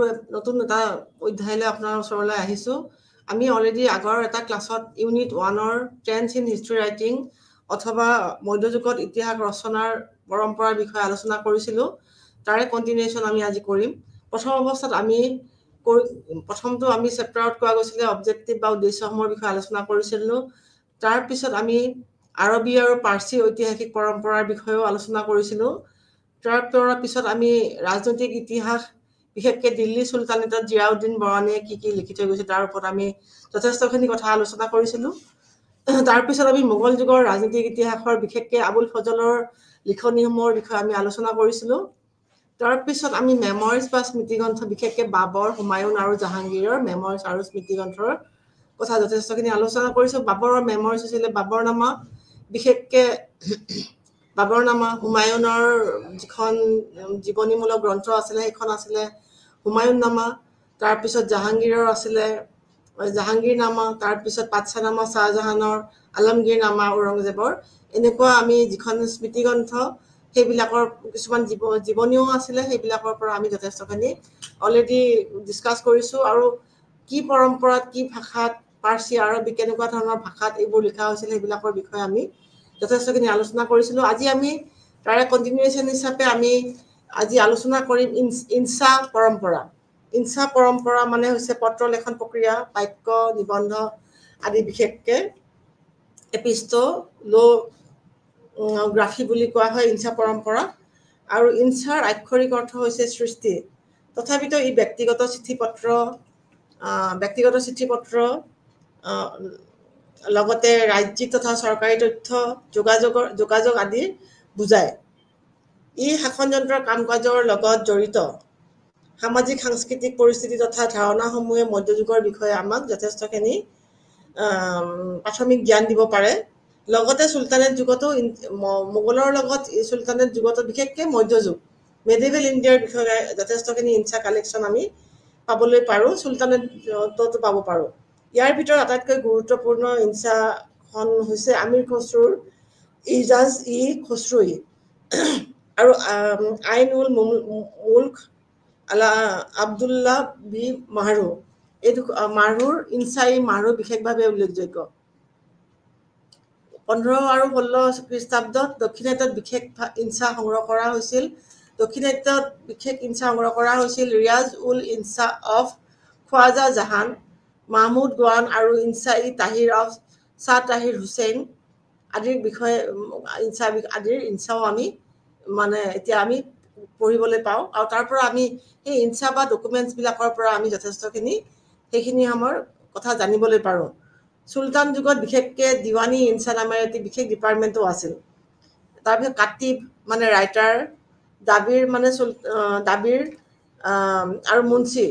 আৰু নতুন এটা অধ্যায়লৈ আপোনাৰ ওচৰলৈ আহিছোঁ। আমি অলৰেডি আগৰ এটা ক্লাছত ইউনিট 1-ৰ ট্ৰেণ্ডছ ইন হিষ্ট্ৰী ৰাইটিং অথবা মধ্যযুগত ইতিহাস ৰচনাৰ পৰম্পৰাৰ বিষয়ে আলোচনা কৰিছিলোঁ। তাৰে কণ্টিনিউশ্যন আমি আজি কৰিম। প্ৰথম অৱস্থাত প্ৰথমটো আমি চেপ্টাৰত কোৱা গৈছিলে অবজেক্টিভ বা উদ্দেশ্যসমূহৰ বিষয়ে আলোচনা কৰিছিলোঁ। তাৰপিছত আমি আৰবী আৰু পাৰ্চী ঐতিহাসিক পৰম্পৰাৰ বিষয়েও আলোচনা কৰিছিলোঁ। তাৰ পিছত আমি ৰাজনৈতিক ইতিহাস, বিশেষকৈ দিল্লী চুলতানেটত জিয়াউদ্দিন বৰানীয়ে কি লিখি থৈ গৈছে তাৰ ওপৰত আমি যথেষ্টখিনি কথা আলোচনা কৰিছিলোঁ। তাৰপিছত আমি মোগল যুগৰ ৰাজনৈতিক ইতিহাসৰ বিশেষকৈ আবুল ফজলৰ লিখনিসমূহৰ বিষয়ে আমি আলোচনা কৰিছিলোঁ। তাৰপিছত আমি মেমৰিজ বা স্মৃতিগ্ৰন্থ, বিশেষকৈ বাবৰ, হুমায়ুন আৰু জাহাংগীৰৰ মেমৰিজ আৰু স্মৃতিগ্ৰন্থৰ কথা যথেষ্টখিনি আলোচনা কৰিছোঁ। বাবৰৰ মেমৰিজ হৈছিলে বাবৰনামা, বিশেষকৈ বাবৰনামা, হুমায়ুনৰ যিখন জীৱনীমূলক গ্ৰন্থ আছিলে সেইখন আছিলে হুমায়ুননামা। তাৰপিছত জাহাংগীৰৰ আছিলে জাহাংগীৰনামা, তাৰপিছত পাটচানামা শ্বাহজাহানৰ, আলমগীৰনামা ঔৰংজেবৰ। এনেকুৱা আমি যিখন স্মৃতিগ্ৰন্থ সেইবিলাকৰ কিছুমান জীৱনীও আছিলে, সেইবিলাকৰ পৰা আমি যথেষ্টখিনি অলৰেডি ডিছকাছ কৰিছোঁ। আৰু কি পৰম্পৰাত, কি ভাষাত, পাৰ্চী, আৰবী কেনেকুৱা ধৰণৰ ভাষাত এইবোৰ লিখা হৈছিল সেইবিলাকৰ বিষয়ে আমি যথেষ্টখিনি আলোচনা কৰিছিলোঁ। আজি আমি তাৰে কণ্টিনিউশ্যন হিচাপে আমি আজি আলোচনা কৰিম ইনচা পৰম্পৰা। ইনচা পৰম্পৰা মানে হৈছে পত্ৰ লেখন প্ৰক্ৰিয়া, বাক্য, নিবন্ধ আদি, বিশেষকৈ এপিষ্টলোগ্ৰাফী বুলি কোৱা হয় ইনচা পৰম্পৰা। আৰু ইনচাৰ আক্ষৰিক অৰ্থ হৈছে সৃষ্টি। তথাপিতো ই ব্যক্তিগত চিঠি পত্ৰ লগতে ৰাজ্যিক তথা চৰকাৰী তথ্য যোগাযোগ আদি বুজায়। ই শাসনযন্ত্ৰৰ কাম কাজৰ লগত জড়িত সামাজিক সাংস্কৃতিক পৰিস্থিতি তথা ধাৰণাসমূহে মধ্যযুগৰ বিষয়ে আমাক যথেষ্টখিনি প্ৰাথমিক জ্ঞান দিব পাৰে। লগতে চুলতানেট যুগতো মোগলৰ লগত চুলতানেট যুগতো বিশেষকৈ মধ্যযুগ মেডিভেল ইণ্ডিয়াৰ বিষয়ে যথেষ্টখিনি ইনচা কালেকশ্যন আমি পাবলৈ পাৰোঁ, চুলতানেটতো পাব পাৰোঁ। ইয়াৰ ভিতৰত আটাইতকৈ গুৰুত্বপূৰ্ণ ইনচাখন হৈছে আমিৰ খসৰুৰ ইজাজ-ই-খসৰুই আৰু আইন উল মুল্ক আব্দুল্লাহ বি মাহৰু। মাহৰুৰ ইনচা-ই-মাহৰু বিশেষভাৱে উল্লেখযোগ্য। 15 আৰু 16 খ্ৰীষ্টাব্দত দক্ষিণাত্যত বিশেষ ইনচা সংগ্ৰহ কৰা হৈছিল। ৰিয়াজ উল ইনচা অফ খোৱাজা জাহান, মাহমুদ গোৱান আৰু ইনচা-ই-তাহিৰ অফ শ্বাহ তাহিৰ হুছেইন আদিৰ বিষয়ে ইনচাও আমি এতিয়া আমি পঢ়িবলৈ পাওঁ। আৰু তাৰ পৰা আমি সেই ইনচা বা ডকুমেণ্টছবিলাকৰ পৰা আমি যথেষ্টখিনি সেইখিনি আমাৰ কথা জানিবলৈ পাৰোঁ। চুলতান যুগত বিশেষকৈ দিৱানী ইনচা নামেৰে এটি বিশেষ ডিপাৰ্টমেণ্টো আছিল। তাৰপিছত কাটিব মানে ৰাইটাৰ, দাবিৰ আৰু মুন্সি।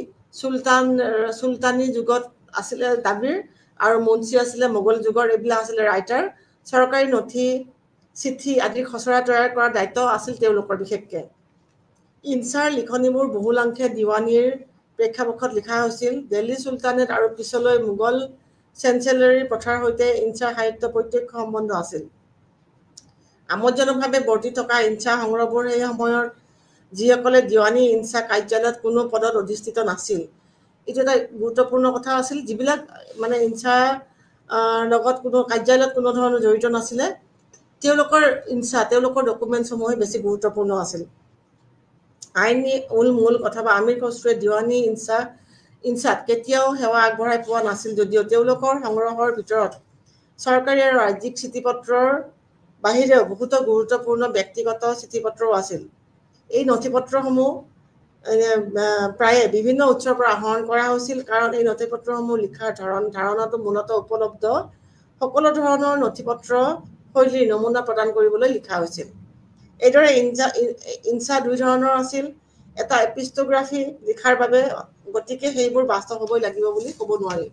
চুলতানী যুগত আছিলে দাবিৰ আৰু মুন্সি আছিলে মোগল যুগৰ। এইবিলাক আছিলে ৰাইটাৰ। চৰকাৰী নথি, চিঠি আদিৰ খচৰা তৈয়াৰ কৰাৰ দায়িত্ব আছিল তেওঁলোকৰ বিশেষকৈ। ইনচাৰ লিখনিবোৰ বহুলাংশে দিৱানীৰ প্ৰেক্ষাপটত লিখা হৈছিল। দিল্লী চুলতানেট আৰু পিছলৈ মোগল চেঞ্চেলৰীৰ প্ৰথাৰ সৈতে ইনচাৰ সাহিত্য প্ৰত্যক্ষ সম্বন্ধ আছিল। আমোদজনকভাৱে বৰ্তি থকা ইনচা সংগ্ৰহবোৰ সেই সময়ৰ যিসকলে দিৱানী ইনচা কাৰ্যালয়ত কোনো পদত অধিষ্ঠিত নাছিল। এইটো এটা গুৰুত্বপূৰ্ণ কথা আছিল। যিবিলাক ইনচাৰ লগত কোনো কাৰ্যালয়ত কোনো ধৰণৰ জড়িত নাছিলে, তেওঁলোকৰ ডকুমেণ্টছসমূহে বেছি গুৰুত্বপূৰ্ণ আছিল। আইন উল মুল্ক অথবা আমিৰ খসৰুৱে দিৱানী ইনচাত কেতিয়াও সেৱা আগবঢ়াই পোৱা নাছিল যদিও তেওঁলোকৰ সংগ্ৰহৰ ভিতৰত চৰকাৰী আৰু ৰাজ্যিক চিঠিপত্ৰৰ বাহিৰেও বহুতো গুৰুত্বপূৰ্ণ ব্যক্তিগত চিঠিপত্ৰও আছিল। এই নথিপত্ৰসমূহ প্ৰায়ে বিভিন্ন উৎসৰ পৰা আহৰণ কৰা হৈছিল, কাৰণ এই নথিপত্ৰসমূহ লিখাৰ ধাৰণাটো মূলতঃ উপলব্ধ সকলো ধৰণৰ নথিপত্ৰ শৈলীৰ নমুনা প্ৰদান কৰিবলৈ লিখা হৈছিল। এইদৰে ইনচা দুই ধৰণৰ আছিল। এটা এপিষ্টগ্ৰাফী লিখাৰ বাবে, গতিকে সেইবোৰ বাস্তৱ হ'বই লাগিব বুলি ক'ব নোৱাৰি।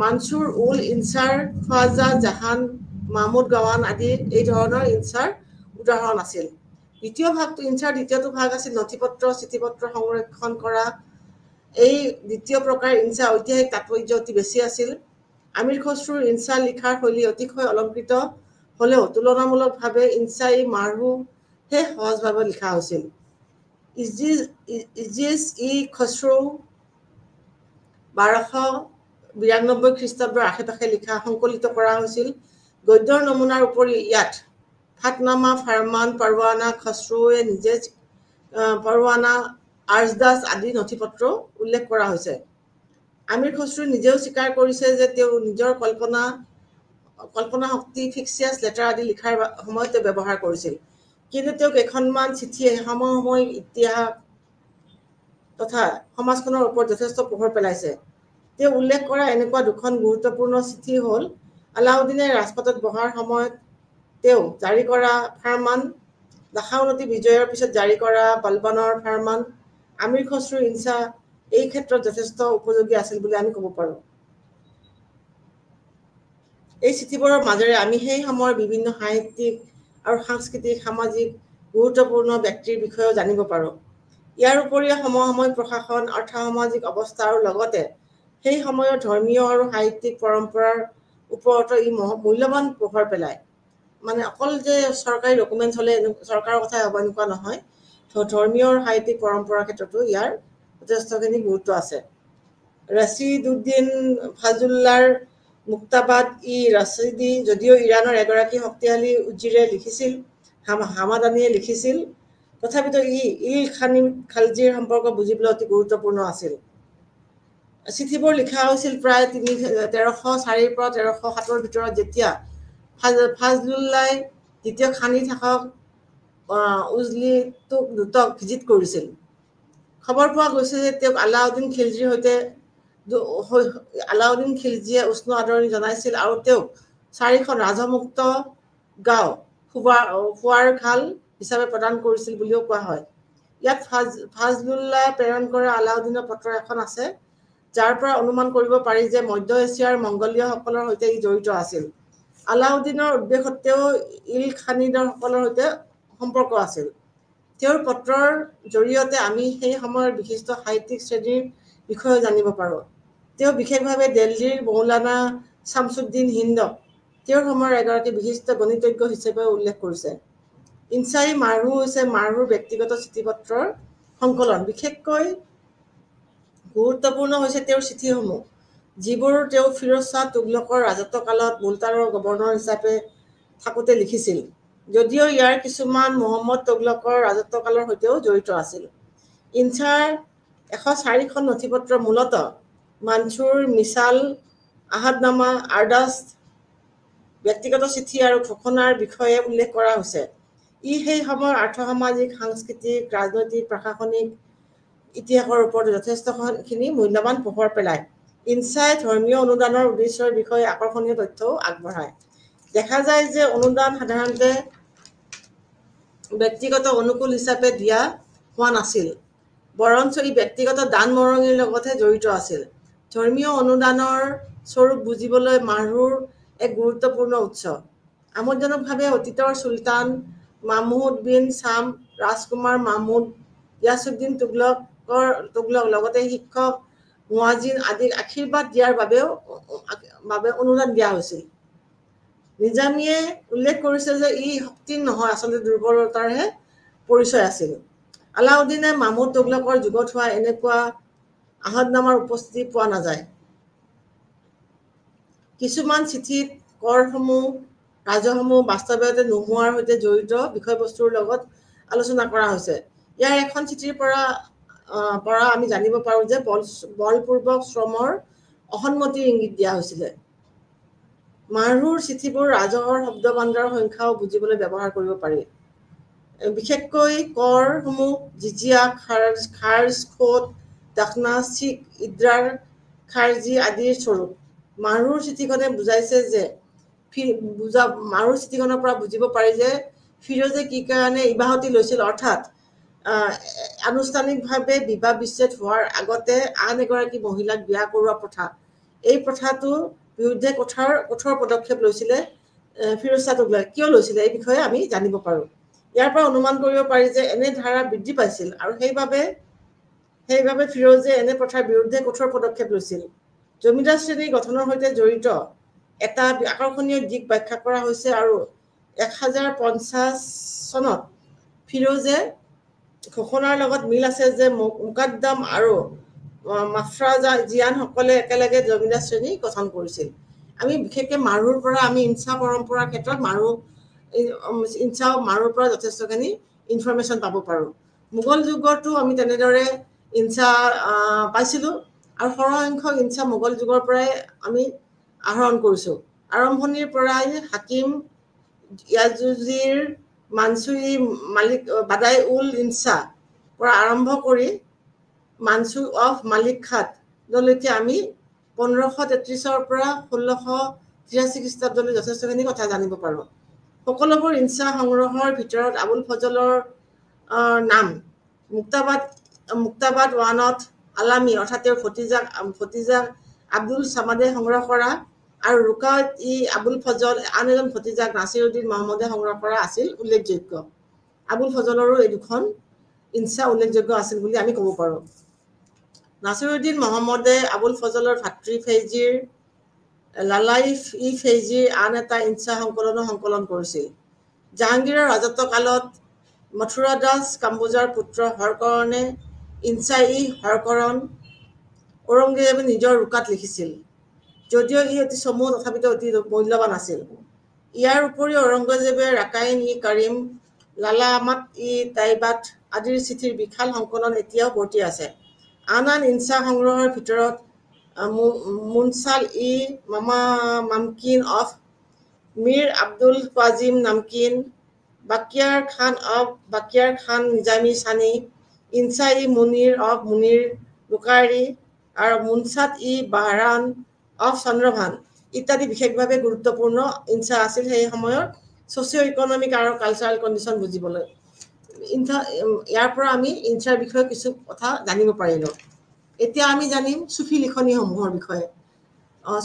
মানছুৰ উল ইনচাৰ খোৱাজা জাহান, মাহমুদ গাৱান আদি এই ধৰণৰ ইনচাৰ উদাহৰণ আছিল। ইনচাৰ দ্বিতীয়টো ভাগ আছিল নথিপত্ৰ, চিঠিপত্ৰ সংৰক্ষণ কৰা। এই দ্বিতীয় প্ৰকাৰ ইনচা ঐতিহাসিক তাৎপৰ্য অতি বেছি আছিল। আমিৰ খসৰুৰ ইনচা লিখাৰ শৈলী অতিশয় অলংকৃত হ'লেও তুলনামূলকভাৱে ইনচা-ই-মাহৰুহে সহজভাৱে লিখা হৈছিল। ইজিজ খসৰু 1292 খ্ৰীষ্টাব্দৰ আশে-পাশে লিখা সংকলিত কৰা হৈছিল। গদ্যৰ নমুনাৰ উপৰি ইয়াত ফাতনামা, ফাৰমান, পৰৱানা, খসৰুৱে নিজে পৰৱানা, আৰ্জদাস আদি নথিপত্ৰ উল্লেখ কৰা হৈছে। আমিৰ খসৰু নিজেও স্বীকাৰ কৰিছে যে তেওঁ নিজৰ কল্পনা শক্তি, ফিক্সিয়াছ লেটাৰ আদি লিখাৰ সময়ত তেওঁ ব্যৱহাৰ কৰিছিল। কিন্তু তেওঁ কেইখনমান চিঠিয়ে সমসাময়িক ইতিহাস তথা সমাজখনৰ ওপৰত যথেষ্ট পোহৰ পেলাইছে। তেওঁ উল্লেখ কৰা এনেকুৱা দুখন গুৰুত্বপূৰ্ণ চিঠি হ'ল আলাউদ্দিনে ৰাজপাটত বহাৰ সময়ত তেওঁ জাৰি কৰা ফাৰমান, দাখাউনতি বিজয়ৰ পিছত জাৰি কৰা বলবানৰ ফাৰমান। আমিৰ খসৰুৰ ইনচা এই ক্ষেত্ৰত যথেষ্ট উপযোগী আছিল বুলি আমি ক'ব পাৰোঁ। এই চিঠিবোৰৰ মাজেৰে আমি সেই সময়ৰ বিভিন্ন সাহিত্যিক আৰু সাংস্কৃতিক, সামাজিক গুৰুত্বপূৰ্ণ ব্যক্তিৰ বিষয়েও জানিব পাৰোঁ। ইয়াৰ উপৰিও সমসাময়িক প্ৰশাসন, অৰ্থ-সামাজিক অৱস্থা আৰু লগতে সেই সময়ৰ ধৰ্মীয় আৰু সাহিত্যিক পৰম্পৰাৰ ওপৰতো ই মূল্যৱান প্ৰভাৱ পেলায়। মানে অকল যে চৰকাৰী ডকুমেণ্টছ হ'লে চৰকাৰৰ কথাই হ'ব এনেকুৱা নহয়, ধৰ্মীয় আৰু সাহিত্যিক পৰম্পৰাৰ ক্ষেত্ৰতো ইয়াৰ যথেষ্টখিনি গুৰুত্ব আছে। ৰছিদুদ্দিন ফাজুল্লাৰ মুক্তাবাদ ৰছিদি যদিও ইৰাণৰ এগৰাকী শক্তিশালী উজিৰে লিখিছিল, হামাদানিয়ে লিখিছিল, তথাপিতো ইল খালজীৰ সম্পৰ্ক বুজিবলৈ অতি গুৰুত্বপূৰ্ণ আছিল। চিঠিবোৰ লিখা হৈছিল প্ৰায় 1304 পৰা 1307 ভিতৰত, যেতিয়া ফাজলুল্লাই দ্বিতীয় খানী শাসক উজলিটুক ভিজিট কৰিছিল। খবৰ পোৱা গৈছে যে তেওঁক আলাউদ্দিন খিলজীয়ে উষ্ণ আদৰণি জনাইছিল আৰু তেওঁক 4খন ৰাজমুক্ত গাঁও ফুৱাৰ খাল হিচাপে প্ৰদান কৰিছিল বুলিও কোৱা হয়। ইয়াত ফাজলুল্লাই প্ৰেৰণ কৰা আলাউদ্দিনৰ পত্ৰ এখন আছে, যাৰ পৰা অনুমান কৰিব পাৰি যে মধ্য এছিয়াৰ মংগোলীয়সকলৰ সৈতে ই জড়িত আছিল। আলাউদ্দিনৰ উদ্বেগ সত্ত্বেও ইল খানিদসকলৰ সৈতে সম্পৰ্ক আছিল। তেওঁৰ পত্ৰৰ জৰিয়তে আমি সেই সময়ৰ বিশিষ্ট সাহিত্যিক শ্ৰেণীৰ বিষয়ে জানিব পাৰোঁ। তেওঁ বিশেষভাৱে দিল্লীৰ মৌলানা শামছুদ্দিন হিন্দক তেওঁৰ সময়ৰ এগৰাকী বিশিষ্ট গণিতজ্ঞ হিচাপে উল্লেখ কৰিছে। ইনচাই মাৰহু হৈছে মাৰহুৰ ব্যক্তিগত চিঠিপত্ৰৰ সংকলন। বিশেষকৈ গুৰুত্বপূৰ্ণ হৈছে তেওঁৰ চিঠিসমূহ, যিবোৰ তেওঁ ফিৰোজ শ্বাহ তুগলকৰ ৰাজত্বকালত মুলতানৰ গভৰ্ণৰ হিচাপে থাকোঁতে লিখিছিল, যদিও ইয়াৰ কিছুমান মহম্মদ তুগলকৰ ৰাজত্বকালৰ সৈতেও জড়িত আছিল। ইনচাৰ 104খন নথিপত্ৰ মূলতঃ মানছুৰ, মিছাল, আহাদনামা, আৰ্দাষ্ট, ব্যক্তিগত চিঠি আৰু ঘোষণাৰ বিষয়ে উল্লেখ কৰা হৈছে। ই সেই সময়ৰ আৰ্থ-সামাজিক, সাংস্কৃতিক, ৰাজনৈতিক, প্ৰশাসনিক ইতিহাসৰ ওপৰত যথেষ্টখিনি মূল্যৱান পোহৰ পেলায়। ইনচাই ধৰ্মীয় অনুদানৰ উদ্দেশ্যৰ বিষয়ে আকৰ্ষণীয় তথ্যও আগবঢ়ায়। দেখা যায় যে অনুদান সাধাৰণতে ব্যক্তিগত অনুকূল হিচাপে দিয়া হোৱা নাছিল, বৰঞ্চ ই ব্যক্তিগত দান-বৰঙণিৰ লগতহে জড়িত আছিল। ধৰ্মীয় অনুদানৰ স্বৰূপ বুজিবলৈ মাৰহুৰ এক গুৰুত্বপূৰ্ণ উৎস। আমোদজনকভাৱে অতীতৰ চুলতান মাহমুদ বিন ছাম, ৰাজকুমাৰ মাহমুদ, গিয়াছুদ্দিন তুগলক লগতে শিক্ষক মুৱাজিন আদিক আশীৰ্বাদ দিয়াৰ বাবে অনুদান দিয়া হৈছিল। নিজামীয়ে উল্লেখ কৰিছে যে ই শক্তিৰ নহয়, আচলতে দুৰ্বলতাৰহে পৰিচয় আছিল। আলাউদ্দিনে মাহমুদ তুগলকৰ যুগত হোৱা এনেকুৱা আহদনামাৰ উপস্থিতি পোৱা নাযায়। কিছুমান চিঠিত কৰসমূহ, ৰাজহসমূহ বাস্তৱতে নোহোৱাৰ সৈতে জড়িত বিষয়বস্তুৰ লগত আলোচনা কৰা হৈছে। ইয়াৰ এখন চিঠিৰ পৰা আমি জানিব পাৰোঁ যে বলপূৰ্বক শ্ৰমৰ অসন্মতিৰ ইংগিত দিয়া হৈছিলে। মাৰহুৰ চিঠিবোৰ ৰাজহৰ শব্দভাণ্ডাৰৰ সংখ্যাও বুজিবলৈ ব্যৱহাৰ কৰিব পাৰি। বিশেষকৈ কৰসমূহ জিজিয়া, খাৰ্জ, খোট, দখনা, চিক, ইদ্ৰাৰ, খাৰ্জী আদিৰ স্বৰূপ। মাৰহুৰ চিঠিখনে মাৰহুৰ চিঠিখনৰ পৰা বুজিব পাৰি যে ফিৰোজে কি কাৰণে ইবাহতী লৈছিল, অৰ্থাৎ আনুষ্ঠানিকভাৱে বিবাহ বিচ্ছেদ হোৱাৰ আগতে আন এগৰাকী মহিলাক বিয়া কৰোৱা প্ৰথা। এই প্ৰথাটোৰ বিৰুদ্ধে কঠোৰ পদক্ষেপ লৈছিলে ফিৰোজ শ্বাহ তুগলকে। কিয় লৈছিলে এই বিষয়ে আমি জানিব পাৰোঁ। ইয়াৰ পৰা অনুমান কৰিব পাৰি যে এনে ধাৰা বৃদ্ধি পাইছিল আৰু সেইবাবে ফিৰোজে এনে প্ৰথাৰ বিৰুদ্ধে কঠোৰ পদক্ষেপ লৈছিল। জমিদাৰ শ্ৰেণী গঠনৰ সৈতে জড়িত এটা আকৰ্ষণীয় দিশ ব্যাখ্যা কৰা হৈছে আৰু 1050 চনত ফিৰোজে ঘোষণাৰ লগত মিল আছে যে মুকাদ্দম আৰু মাফৰাজা জিয়ানসকলে একেলগে জমিদাৰ শ্ৰেণী গঠন কৰিছিল। আমি বিশেষকৈ মাৰুৰ পৰা আমি ইনচা পৰম্পৰাৰ ক্ষেত্ৰত মাৰুৰ পৰা যথেষ্টখিনি ইনফৰমেশ্যন পাব পাৰোঁ। মোগল যুগতো আমি তেনেদৰে ইনচা পাইছিলোঁ আৰু সৰহসংখ্যক ইনচা মোগল যুগৰ পৰাই আমি আহৰণ কৰিছোঁ। আৰম্ভণিৰ পৰাই হাকিম ইয়াজুজিৰ মানচুৰি মালিক বাদাই উল ইনচা পৰা আৰম্ভ কৰি মানচুৰ অফ মালিক খাতলৈকে আমি 1533 পৰা 1683 খ্ৰীষ্টাব্দলৈ যথেষ্টখিনি কথা জানিব পাৰোঁ। সকলোবোৰ ইনচা সংগ্ৰহৰ ভিতৰত আবুল ফজলৰ নাম মুক্তাবাদ ওৱানত আলামী অৰ্থাৎ তেওঁৰ ভতিজা আব্দুল চামাদে সংগ্ৰহ কৰা আৰু ৰুকাৱত আবুল ফজল আন এজন ভতিজাক নাছিৰুদ্দিন মহম্মদে সংগ্ৰহ কৰা আছিল উল্লেখযোগ্য। আবুল ফজলৰো এই দুখন ইনচা উল্লেখযোগ্য আছিল বুলি আমি ক'ব পাৰোঁ। নাছিৰুদ্দিন মহম্মদে আবুল ফজলৰ ভাতৃ ফেইজিৰ লালাইফ ফেইজিৰ আন এটা ইনচা সংকলন কৰিছিল। জাহাংগীৰৰ ৰাজত্ব কালত মথুৰা দাস কাম্বোজাৰ পুত্ৰ হৰকৰণে ইনচা হৰকৰণ ঔৰংজেবে নিজৰ ৰুকাত লিখিছিল। যদিও ই অতি চমু তথাপিতো অতি মূল্যৱান আছিল। ইয়াৰ উপৰিও ঔৰংজেবে ৰাকাইন কৰিম লালা আমাত তাইবাত আদিৰ চিঠিৰ বিশাল সংকলন এতিয়াও বৰ্তি আছে। আন ইনচা সংগ্ৰহৰ ভিতৰত মুনচাল মামকিন অফ মীৰ আব্দুল কাজিম নামকিন, বাকিয়াৰ খান নিজামী চানি, ইনচা মুনিৰ অফ মুনিৰ বুকাৰী আৰু মুনচাত বাহৰান অফ চন্দ্ৰভান ইত্যাদি বিশেষভাৱে গুৰুত্বপূৰ্ণ ইনচা আছিল সেই সময়ৰ ছ'চিঅ' ইকনমিক আৰু কালচাৰেল কণ্ডিশ্যন বুজিবলৈ। ইয়াৰ পৰা আমি ইনচাৰ বিষয়ে কিছু কথা জানিব পাৰিলোঁ। এতিয়া আমি জানিম চুফি লিখনিসমূহৰ বিষয়ে।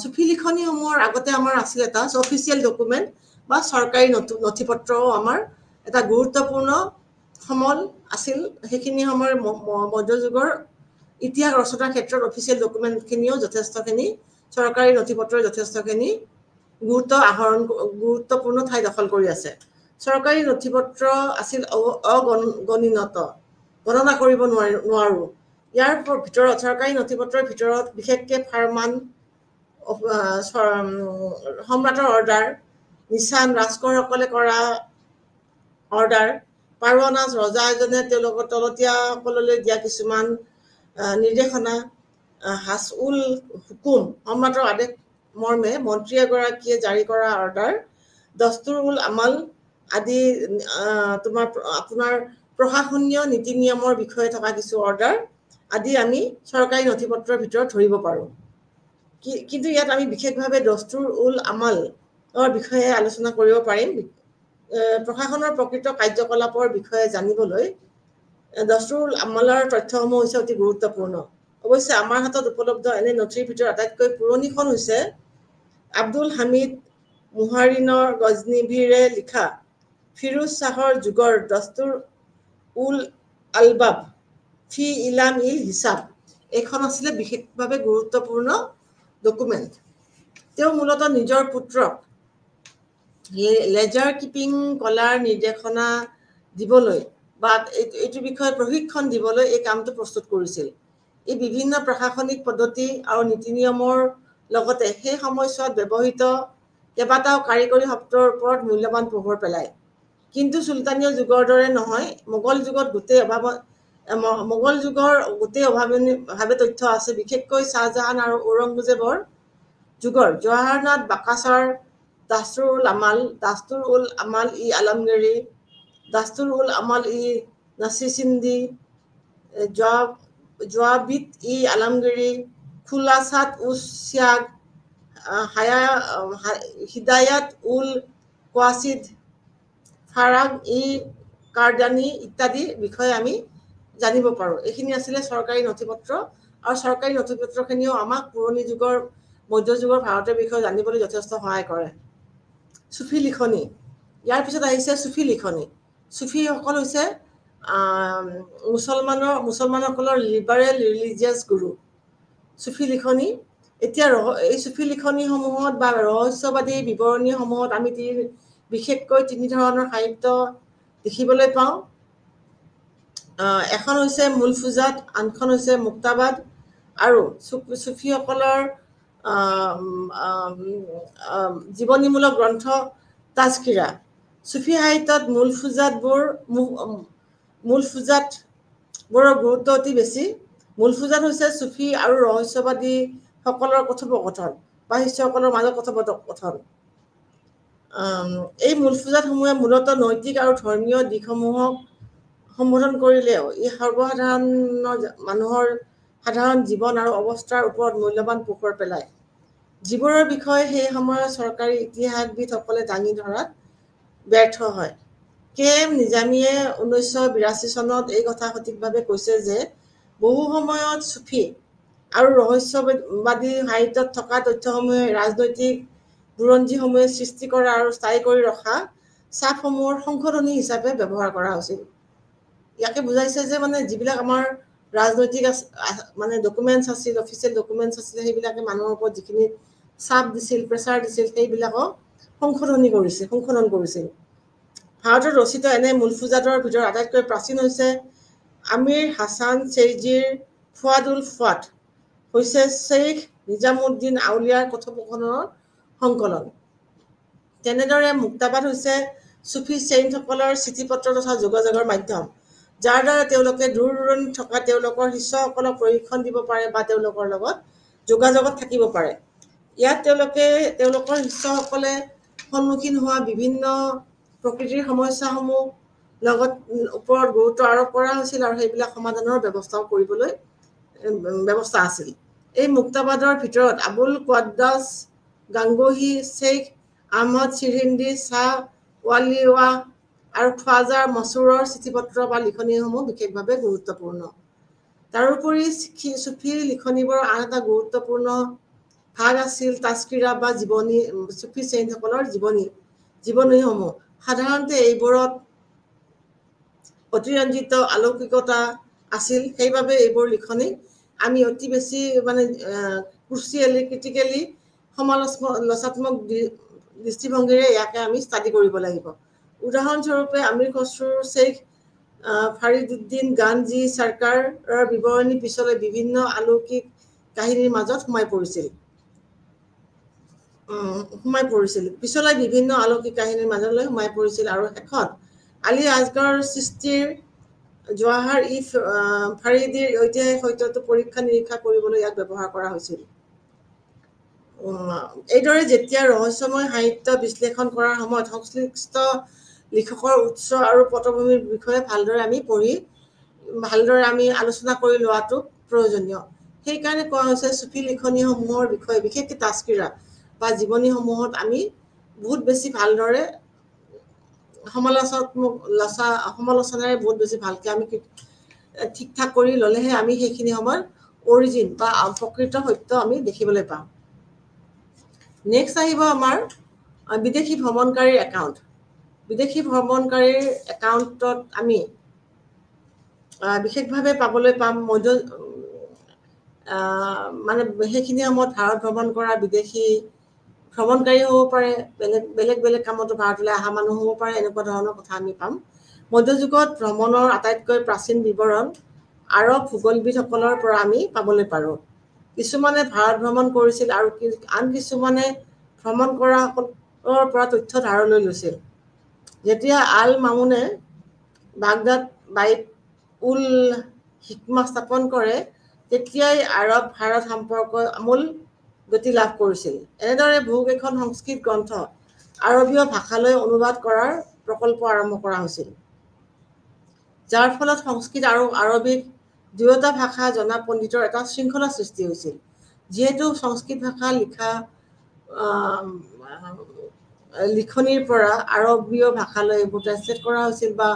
চুফি লিখনিসমূহৰ আগতে আমাৰ আছিল এটা অফিচিয়েল ডকুমেণ্ট বা চৰকাৰী নথি পত্ৰও আমাৰ এটা গুৰুত্বপূৰ্ণ সমল আছিল। সেইখিনি সময়ৰ মধ্যযুগৰ ইতিহাস ৰচনাৰ ক্ষেত্ৰত অফিচিয়েল ডকুমেণ্টখিনিও যথেষ্টখিনি চৰকাৰী নথি পত্ৰই যথেষ্টখিনি গুৰুত্বপূৰ্ণ ঠাই দখল কৰি আছে। চৰকাৰী নথি পত্ৰ আছিল অগণিত, গণনা কৰিব নোৱাৰোঁ। ইয়াৰ ভিতৰত চৰকাৰী নথি পত্ৰৰ ভিতৰত বিশেষকৈ ফাৰমান, সম্ৰাটৰ অৰ্ডাৰ, নিচান, ৰাজকোঁৱৰসকলে কৰা অৰ্ডাৰ, পাৰৱানাজ, ৰজা এজনে তেওঁলোকৰ তলতীয়াসকললৈ দিয়া কিছুমান নিৰ্দেশনা, হাছউল হুকুম, সম্ৰাটৰ আদেশ মৰ্মে মন্ত্ৰী এগৰাকীয়ে জাৰি কৰা অৰ্ডাৰ, দস্তুৰ উল আমাল আদি আপোনাৰ প্ৰশাসনীয় নীতি নিয়মৰ বিষয়ে থকা কিছু অৰ্ডাৰ আদি আমি চৰকাৰী নথি পত্ৰৰ ভিতৰত ধৰিব পাৰোঁ। কিন্তু ইয়াত আমি বিশেষভাৱে দস্তুৰ উল আমালৰ বিষয়ে আলোচনা কৰিব পাৰিম। প্ৰশাসনৰ প্ৰকৃত কাৰ্যকলাপৰ বিষয়ে জানিবলৈ দস্তুৰ উল আমালৰ তথ্যসমূহ হৈছে অতি গুৰুত্বপূৰ্ণ। অৱশ্যে আমাৰ হাতত উপলব্ধ এনে নথিৰ ভিতৰত আটাইতকৈ পুৰণিখন হৈছে আব্দুল হামিদ মুহাৰিনৰ গজনিভিৰে লিখা ফিৰোজ শ্বাহৰ যুগৰ দস্তুৰ উল আলবাব ফি ইলাম হিচাব। এইখন আছিলে বিশেষভাৱে গুৰুত্বপূৰ্ণ ডকুমেণ্ট। তেওঁ মূলতঃ নিজৰ পুত্ৰক লেজাৰ কিপিং কলাৰ নিৰ্দেশনা দিবলৈ বা এইটো বিষয়ত প্ৰশিক্ষণ দিবলৈ এই কামটো প্ৰস্তুত কৰিছিল। এই বিভিন্ন প্ৰশাসনিক পদ্ধতি আৰু নীতি নিয়মৰ লগতে সেই সময়ছোৱাত ব্যৱহৃত কেইবাটাও কাৰিকৰী শব্দৰ ওপৰত মূল্যৱান প্ৰভাৱ পেলায়। কিন্তু চুলতানীয় যুগৰ দৰে নহয়, মোগল যুগৰ গোটেই অভাৱনীয়ভাৱে তথ্য আছে। বিশেষকৈ শ্বাহজাহান আৰু ঔৰংজেবৰ যুগৰ জৱাহৰনাথ বাকাছাৰ দাস্তুৰ উল আমাল আলমগীৰি, দাস্তুৰ উল আমাল নাছিচিন্দি, জৱাবিত আলমগীৰি, খুলাসাত উছিয়াগ, হিদায়াত উল কোৱাচিদ, ফাৰাগ কাৰদানি ইত্যাদি বিষয়ে আমি জানিব পাৰোঁ। এইখিনি আছিলে চৰকাৰী নথি পত্ৰ, আৰু চৰকাৰী নথি পত্ৰখিনিও আমাক পুৰণি যুগৰ মধ্যযুগৰ ভাৰতৰ বিষয়ে জানিবলৈ যথেষ্ট সহায় কৰে। চুফি লিখনি, ইয়াৰ পিছত আহিছে চুফি লিখনি। চুফিসকল হৈছে মুছলমানসকলৰ লিবাৰেল ৰিলিজিয়াছ গুৰু। চুফি লিখনি, এতিয়া এই চুফি লিখনিসমূহত বা ৰহস্যবাদী বিৱৰণীসমূহত আমি বিশেষকৈ তিনি ধৰণৰ সাহিত্য দেখিবলৈ পাওঁ। এখন হৈছে মুলফুজাত, আনখন হৈছে মুক্তাবাদ আৰু চুফীসকলৰ জীৱনীমূলক গ্ৰন্থ তাজকিৰা। চুফী সাহিত্যত মুলফুজাতবোৰৰ গুৰুত্ব অতি বেছি। মুলফুজাত হৈছে চুফী আৰু ৰহস্যবাদীসকলৰ কথোপকথন বা শিষ্যসকলৰ মাজত কথোপকথন। এই মুলফুজাতসমূহে মূলতঃ নৈতিক আৰু ধৰ্মীয় দিশসমূহক সম্বোধন কৰিলেও ই সৰ্বসাধাৰণ মানুহৰ সাধাৰণ জীৱন আৰু অৱস্থাৰ ওপৰত মূল্যৱান পোহৰ পেলায়, যিবোৰৰ বিষয়ে সেই সময়ৰ চৰকাৰী ইতিহাসবিদসকলে দাঙি ধৰাত ব্যৰ্থ হয়। কে.এম. নিজামীয়ে 1982 চনত এই কথা সঠিকভাৱে কৈছে যে বহু সময়ত চুফী আৰু ৰহস্যবাদী সাহিত্যত থকা তথ্যসমূহে ৰাজনৈতিক বুৰঞ্জীসমূহে সৃষ্টি কৰা আৰু স্থায়ী কৰি ৰখা চাপসমূহৰ সংশোধনী হিচাপে ব্যৱহাৰ কৰা হৈছিল। ইয়াকে বুজাইছে যে মানে যিবিলাক আমাৰ ৰাজনৈতিক মানে ডকুমেণ্টছ আছিল, অফিচিয়েল ডকুমেণ্টছ আছিল, সেইবিলাকে মানুহৰ ওপৰত যিখিনি চাপ দিছিল, প্ৰেছাৰ দিছিল, সেইবিলাকক সংশোধন কৰিছিল। ভাৰতত ৰচিত এনে মুলফুজাতৰ ভিতৰত আটাইতকৈ প্ৰাচীন হৈছে আমিৰ হাছান চেইজিৰ ফুৱাদুল ফুৱাদ, হৈছে শ্বেইখ নিজামুদ্দিন আউলিয়াৰ কথোপকথনৰ সংকলন। তেনেদৰে মুক্তাবাদ হৈছে চুফী চেইণ্টসকলৰ চিঠিপত্ৰ তথা যোগাযোগৰ মাধ্যম, যাৰ দ্বাৰা তেওঁলোকে দূৰ দূৰণিত থকা তেওঁলোকৰ শিষ্যসকলক প্ৰশিক্ষণ দিব পাৰে বা তেওঁলোকৰ লগত যোগাযোগত থাকিব পাৰে। ইয়াত তেওঁলোকৰ শিষ্যসকলে সন্মুখীন হোৱা বিভিন্ন প্ৰকৃতিৰ সমস্যাসমূহ ওপৰত গুৰুত্ব আৰোপ কৰা হৈছিল আৰু সেইবিলাক সমাধানৰ ব্যৱস্থাও কৰিবলৈ ব্যৱস্থা আছিল। এই মুক্তাবাদৰ ভিতৰত আবুল কোৱাদ্ৰাছ গাংগোহী, শ্বেইখ আহমদ চিৰিণ্ডি, শ্বাহ ৱালিৱা আৰু খ্বাজা মছুৰৰ চিঠিপত্ৰ বা লিখনিসমূহ বিশেষভাৱে গুৰুত্বপূৰ্ণ। তাৰোপৰি চুফীৰ লিখনিবোৰৰ আন এটা গুৰুত্বপূৰ্ণ ভাগ আছিল তাজকিৰা বা জীৱনী, চুফী চেইণ্টসকলৰ জীৱনীসমূহ। সাধাৰণতে এইবোৰত অতিৰঞ্জিত আলৌকিকতা আছিল, সেইবাবে এইবোৰ লিখনি আমি অতি বেছি মানে ক্ৰিটিকেলি সমালোচনাত্মক দৃষ্টিভংগীৰে ইয়াকে আমি ষ্টাডি কৰিব লাগিব। উদাহৰণস্বৰূপে আমিৰ খসৰুৰ শ্বেইখ ফাৰিদুদ্দিন গানজী চৰকাৰৰ বিৱৰণী পিছলৈ বিভিন্ন অলৌকিক কাহিনীৰ মাজত সোমাই পৰিছিল। আৰু শেষত আলী আসগৰ চিস্তিৰ জৱাহৰ ই ফাৰিদীৰ ঐতিহাসিক সত্যটো পৰীক্ষা নিৰীক্ষা কৰিবলৈ ইয়াক ব্যৱহাৰ কৰা হৈছিল। এইদৰে যেতিয়া ৰহস্যময় সাহিত্য বিশ্লেষণ কৰাৰ সময়ত সংশ্লিষ্ট লিখকৰ উৎস আৰু পটভূমিৰ বিষয়ে ভালদৰে আমি আলোচনা কৰি লোৱাটো প্ৰয়োজনীয়। সেইকাৰণে কোৱা হৈছে চুফী লিখনিসমূহৰ বিষয়ে, বিশেষকৈ তাজকিৰা বা জীৱনীসমূহত আমি বহুত বেছি ভালদৰে সমালোচনাৰে বহুত বেছি ভালকৈ আমি ঠিক ঠাক কৰি ল'লেহে আমি সেইখিনি সময়ত অৰিজিন বা প্ৰকৃত সত্য আমি দেখিবলৈ পাম। নেক্সট আহিব আমাৰ বিদেশী ভ্ৰমণকাৰীৰ একাউণ্ট। বিদেশী ভ্ৰমণকাৰীৰ একাউণ্টত আমি বিশেষভাৱে পাবলৈ পাম মানে সেইখিনি সময়ত ভাৰত ভ্ৰমণ কৰা বিদেশী ভ্ৰমণকাৰী হ'ব পাৰে, বেলেগ কামতো ভাৰতলৈ অহা মানুহ হ'ব পাৰে, এনেকুৱা ধৰণৰ কথা আমি পাম। মধ্যযুগত ভ্ৰমণৰ আটাইতকৈ প্ৰাচীন বিৱৰণ আৰৱ ভূগোলবিদসকলৰ পৰা আমি পাবলৈ পাৰোঁ। কিছুমানে ভাৰত ভ্ৰমণ কৰিছিল আৰু আন কিছুমানে ভ্ৰমণ কৰাসকলৰ পৰা তথ্য ধাৰলৈ লৈছিল। যেতিয়া আল মামুনে বাগদাদ বাইত উল হিকমা স্থাপন কৰে, তেতিয়াই আৰৱ ভাৰত সম্পৰ্ক আমূল গতি লাভ কৰিছিল। এনেদৰে বহুকেইখন সংস্কৃত গ্ৰন্থ আৰবীয় ভাষালৈ অনুবাদ কৰাৰ প্ৰকল্প আৰম্ভ কৰা হৈছিল, যাৰ ফলত সংস্কৃত আৰু আৰবিক দুয়োটা ভাষা জনা পণ্ডিতৰ এটা শৃংখলা সৃষ্টি হৈছিল। যিহেতু সংস্কৃত ভাষা লিখনিৰ পৰা আৰবীয় ভাষালৈ এইবোৰ ট্ৰেন্সলেট কৰা হৈছিল বা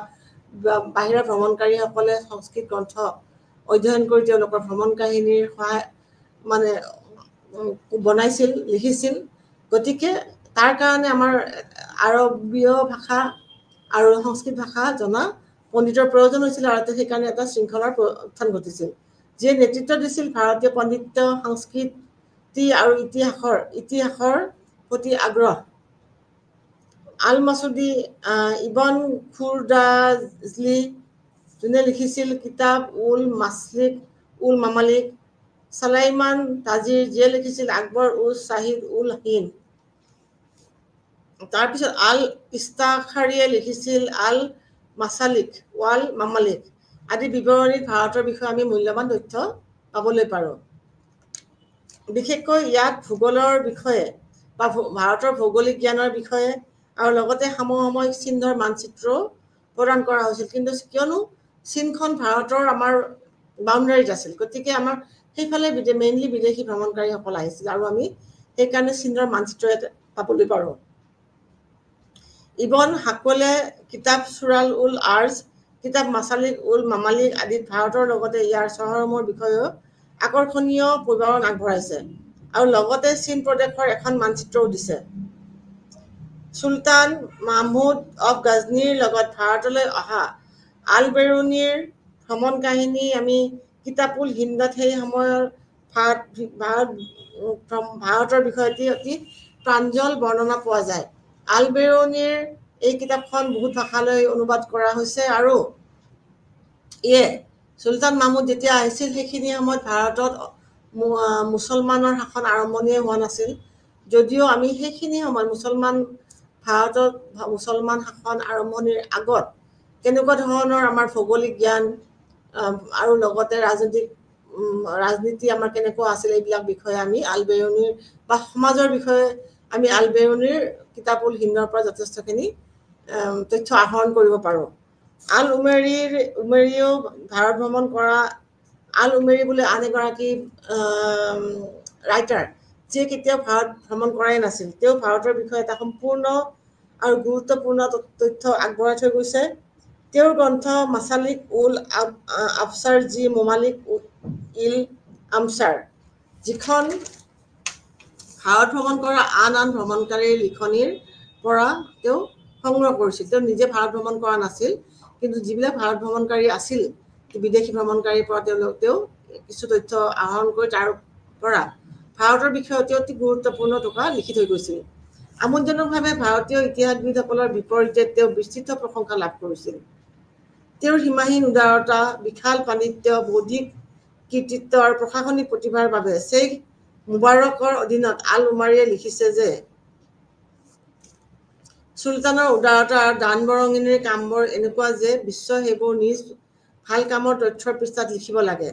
বাহিৰা ভ্ৰমণকাৰীসকলে সংস্কৃত গ্ৰন্থ অধ্যয়ন কৰি তেওঁলোকৰ ভ্ৰমণ কাহিনীৰ বনাইছিল, লিখিছিল। গতিকে তাৰ কাৰণে আমাৰ আৰবীয় ভাষা আৰু সংস্কৃত ভাষা জনা পণ্ডিতৰ প্ৰয়োজন হৈছিল আৰু সেইকাৰণে এটা শৃংখলাৰ উত্থান ঘটিছিল, যিয়ে নেতৃত্ব দিছিল ভাৰতীয় পণ্ডিত সংস্কৃতি আৰু ইতিহাসৰ প্ৰতি আগ্ৰহ। আল মাছুদি, ইবন খুৰদাজলী, যোনে লিখিছিল কিতাব উল মাছলিক উল মামালিক, সালাইমান তাজিৰ যিয়ে লিখিছিল আকবৰ উল শ্বাহিদ উল হিন্দ, তাৰপিছত আল ইস্তাখাৰীয়ে লিখিছিল আল মাছালিক ৱাল মামালিক আদি বিৱৰণীত ভাৰতৰ বিষয়ে আমি মূল্যৱান তথ্য পাবলৈ পাৰোঁ। বিশেষকৈ ইয়াত ভূগোলৰ বিষয়ে বা ভাৰতৰ ভৌগোলিক জ্ঞানৰ বিষয়ে আৰু লগতে সমসাময়িক চিহ্নৰ মানচিত্ৰও প্ৰদান কৰা হৈছিল। কিন্তু কিয়নো চীনখন ভাৰতৰ আমাৰ বাউণ্ডাৰীত আছিল, গতিকে আমাৰ সেইফালে মেইনলি বিদেশী ভ্ৰমণকাৰীসকল আহিছিল আৰু আমি সেইকাৰণে চীনৰ মানচিত্ৰ ইয়াত পাবলৈ পাৰোঁ। ইবন হাকলে কিতাব চুৰাল উল আৰ্জ, কিতাব মাছালিক উল মামালিক আদিত ভাৰতৰ লগতে ইয়াৰ চহৰসমূহৰ বিষয়েও আকৰ্ষণীয় বিৱৰণ আগবঢ়াইছে আৰু লগতে চীন প্ৰদেশৰ এখন মানচিত্ৰও দিছে। চুলতান মাহমুদ অৱ গাজনীৰ লগত ভাৰতলৈ অহা আল বেৰুনীৰ ভ্ৰমণ কাহিনী আমি কিতাবুল হিন্দত সেই সময়ৰ ভাৰতৰ বিষয়ে অতি প্ৰাঞ্জল বৰ্ণনা পোৱা যায়। আল বেৰুনীৰ এই কিতাপখন বহুত ভাষালৈ অনুবাদ কৰা হৈছে আৰু ইয়ে চুলতান মাহমুদ যেতিয়া আহিছিল সেইখিনি সময়ত ভাৰতত মুছলমানৰ শাসন আৰম্ভণিয়ে হোৱা নাছিল, যদিও আমি সেইখিনি সময়ত ভাৰতত মুছলমান শাসন আৰম্ভণিৰ আগত কেনেকুৱা ধৰণৰ আমাৰ ভৌগোলিক জ্ঞান আৰু লগতে ৰাজনীতি আমাৰ কেনেকুৱা আছিল এইবিলাক বিষয়ে আমি আল বেৰুনীৰ বা সমাজৰ বিষয়ে আমি আল বেৰুনীৰ কিতাবুল হিন্দৰ পৰা যথেষ্টখিনি তথ্য আহৰণ কৰিব পাৰোঁ। আল উমেৰীয়েও ভাৰত ভ্ৰমণ কৰা আল উমেৰী বোলে আন এগৰাকী ৰাইটাৰ যিয়ে কেতিয়াও ভাৰত ভ্ৰমণ কৰাই নাছিল। তেওঁ ভাৰতৰ বিষয়ে এটা সম্পূৰ্ণ আৰু গুৰুত্বপূৰ্ণ তথ্য আগবঢ়াই থৈ গৈছে। তেওঁৰ গ্ৰন্থ মাছালিক উল আফছাৰ যি মোমালিক ইল আমছাৰ, যিখন ভাৰত ভ্ৰমণ কৰা আন ভ্ৰমণকাৰীৰ লিখনিৰ পৰা তেওঁ সংগ্ৰহ কৰিছিল। তেওঁ নিজে ভাৰত ভ্ৰমণ কৰা নাছিল, কিন্তু যিবিলাক ভাৰত ভ্ৰমণকাৰী আছিল বিদেশী ভ্ৰমণকাৰীৰ পৰা তেওঁ কিছু তথ্য আহৰণ কৰি তাৰ পৰা ভাৰতৰ বিষয়ে অতি গুৰুত্বপূৰ্ণ টুকুৰা লিখি থৈ গৈছিল। আমোদজনকভাৱে ভাৰতীয় ইতিহাসবিদসকলৰ বিপৰীতে তেওঁ বিস্তৃত প্ৰশংসা লাভ কৰিছিল। তেওঁৰ সীমাহীন উদাৰতা, বিশাল পাণ্ডিত্য, বৌদ্ধিক কৃতিত্ব আৰু প্ৰশাসনিক প্ৰতিভাৰ বাবে শ্বেইখ মুবাৰকৰ অধীনত আল উমাৰীয়ে লিখিছে যে চুলতানৰ উদাৰতা আৰু দান বৰঙণিৰ কামবোৰ এনেকুৱা যে বিশ্বই সেইবোৰ নিজ ভাল কামৰ তথ্যৰ পৃষ্ঠাত লিখিব লাগে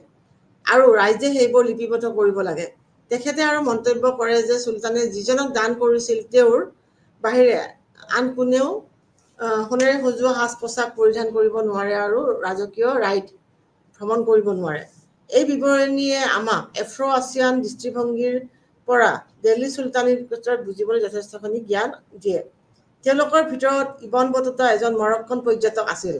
আৰু ৰাইজে সেইবোৰ লিপিবদ্ধ কৰিব লাগে। তেখেতে আৰু মন্তব্য কৰে যে চুলতানে যিজনক দান কৰিছিল তেওঁৰ বাহিৰে আন কোনেও সোণেৰে সজোৱা সাজ পোছাক পৰিধান কৰিব নোৱাৰে আৰু ৰাজকীয় ৰাইড ভ্ৰমণ কৰিব নোৱাৰে। এই বিৱৰণীয়ে আমাক এফ্ৰ আছিয়ান দৃষ্টিভংগীৰ পৰা দিল্লী চুলতানীৰ ক্ষেত্ৰত বুজিবলৈ যথেষ্টখিনি জ্ঞান দিয়ে। তেওঁলোকৰ ভিতৰত ইবন বতুতা এজন মৰক্কন পৰ্যটক আছিল।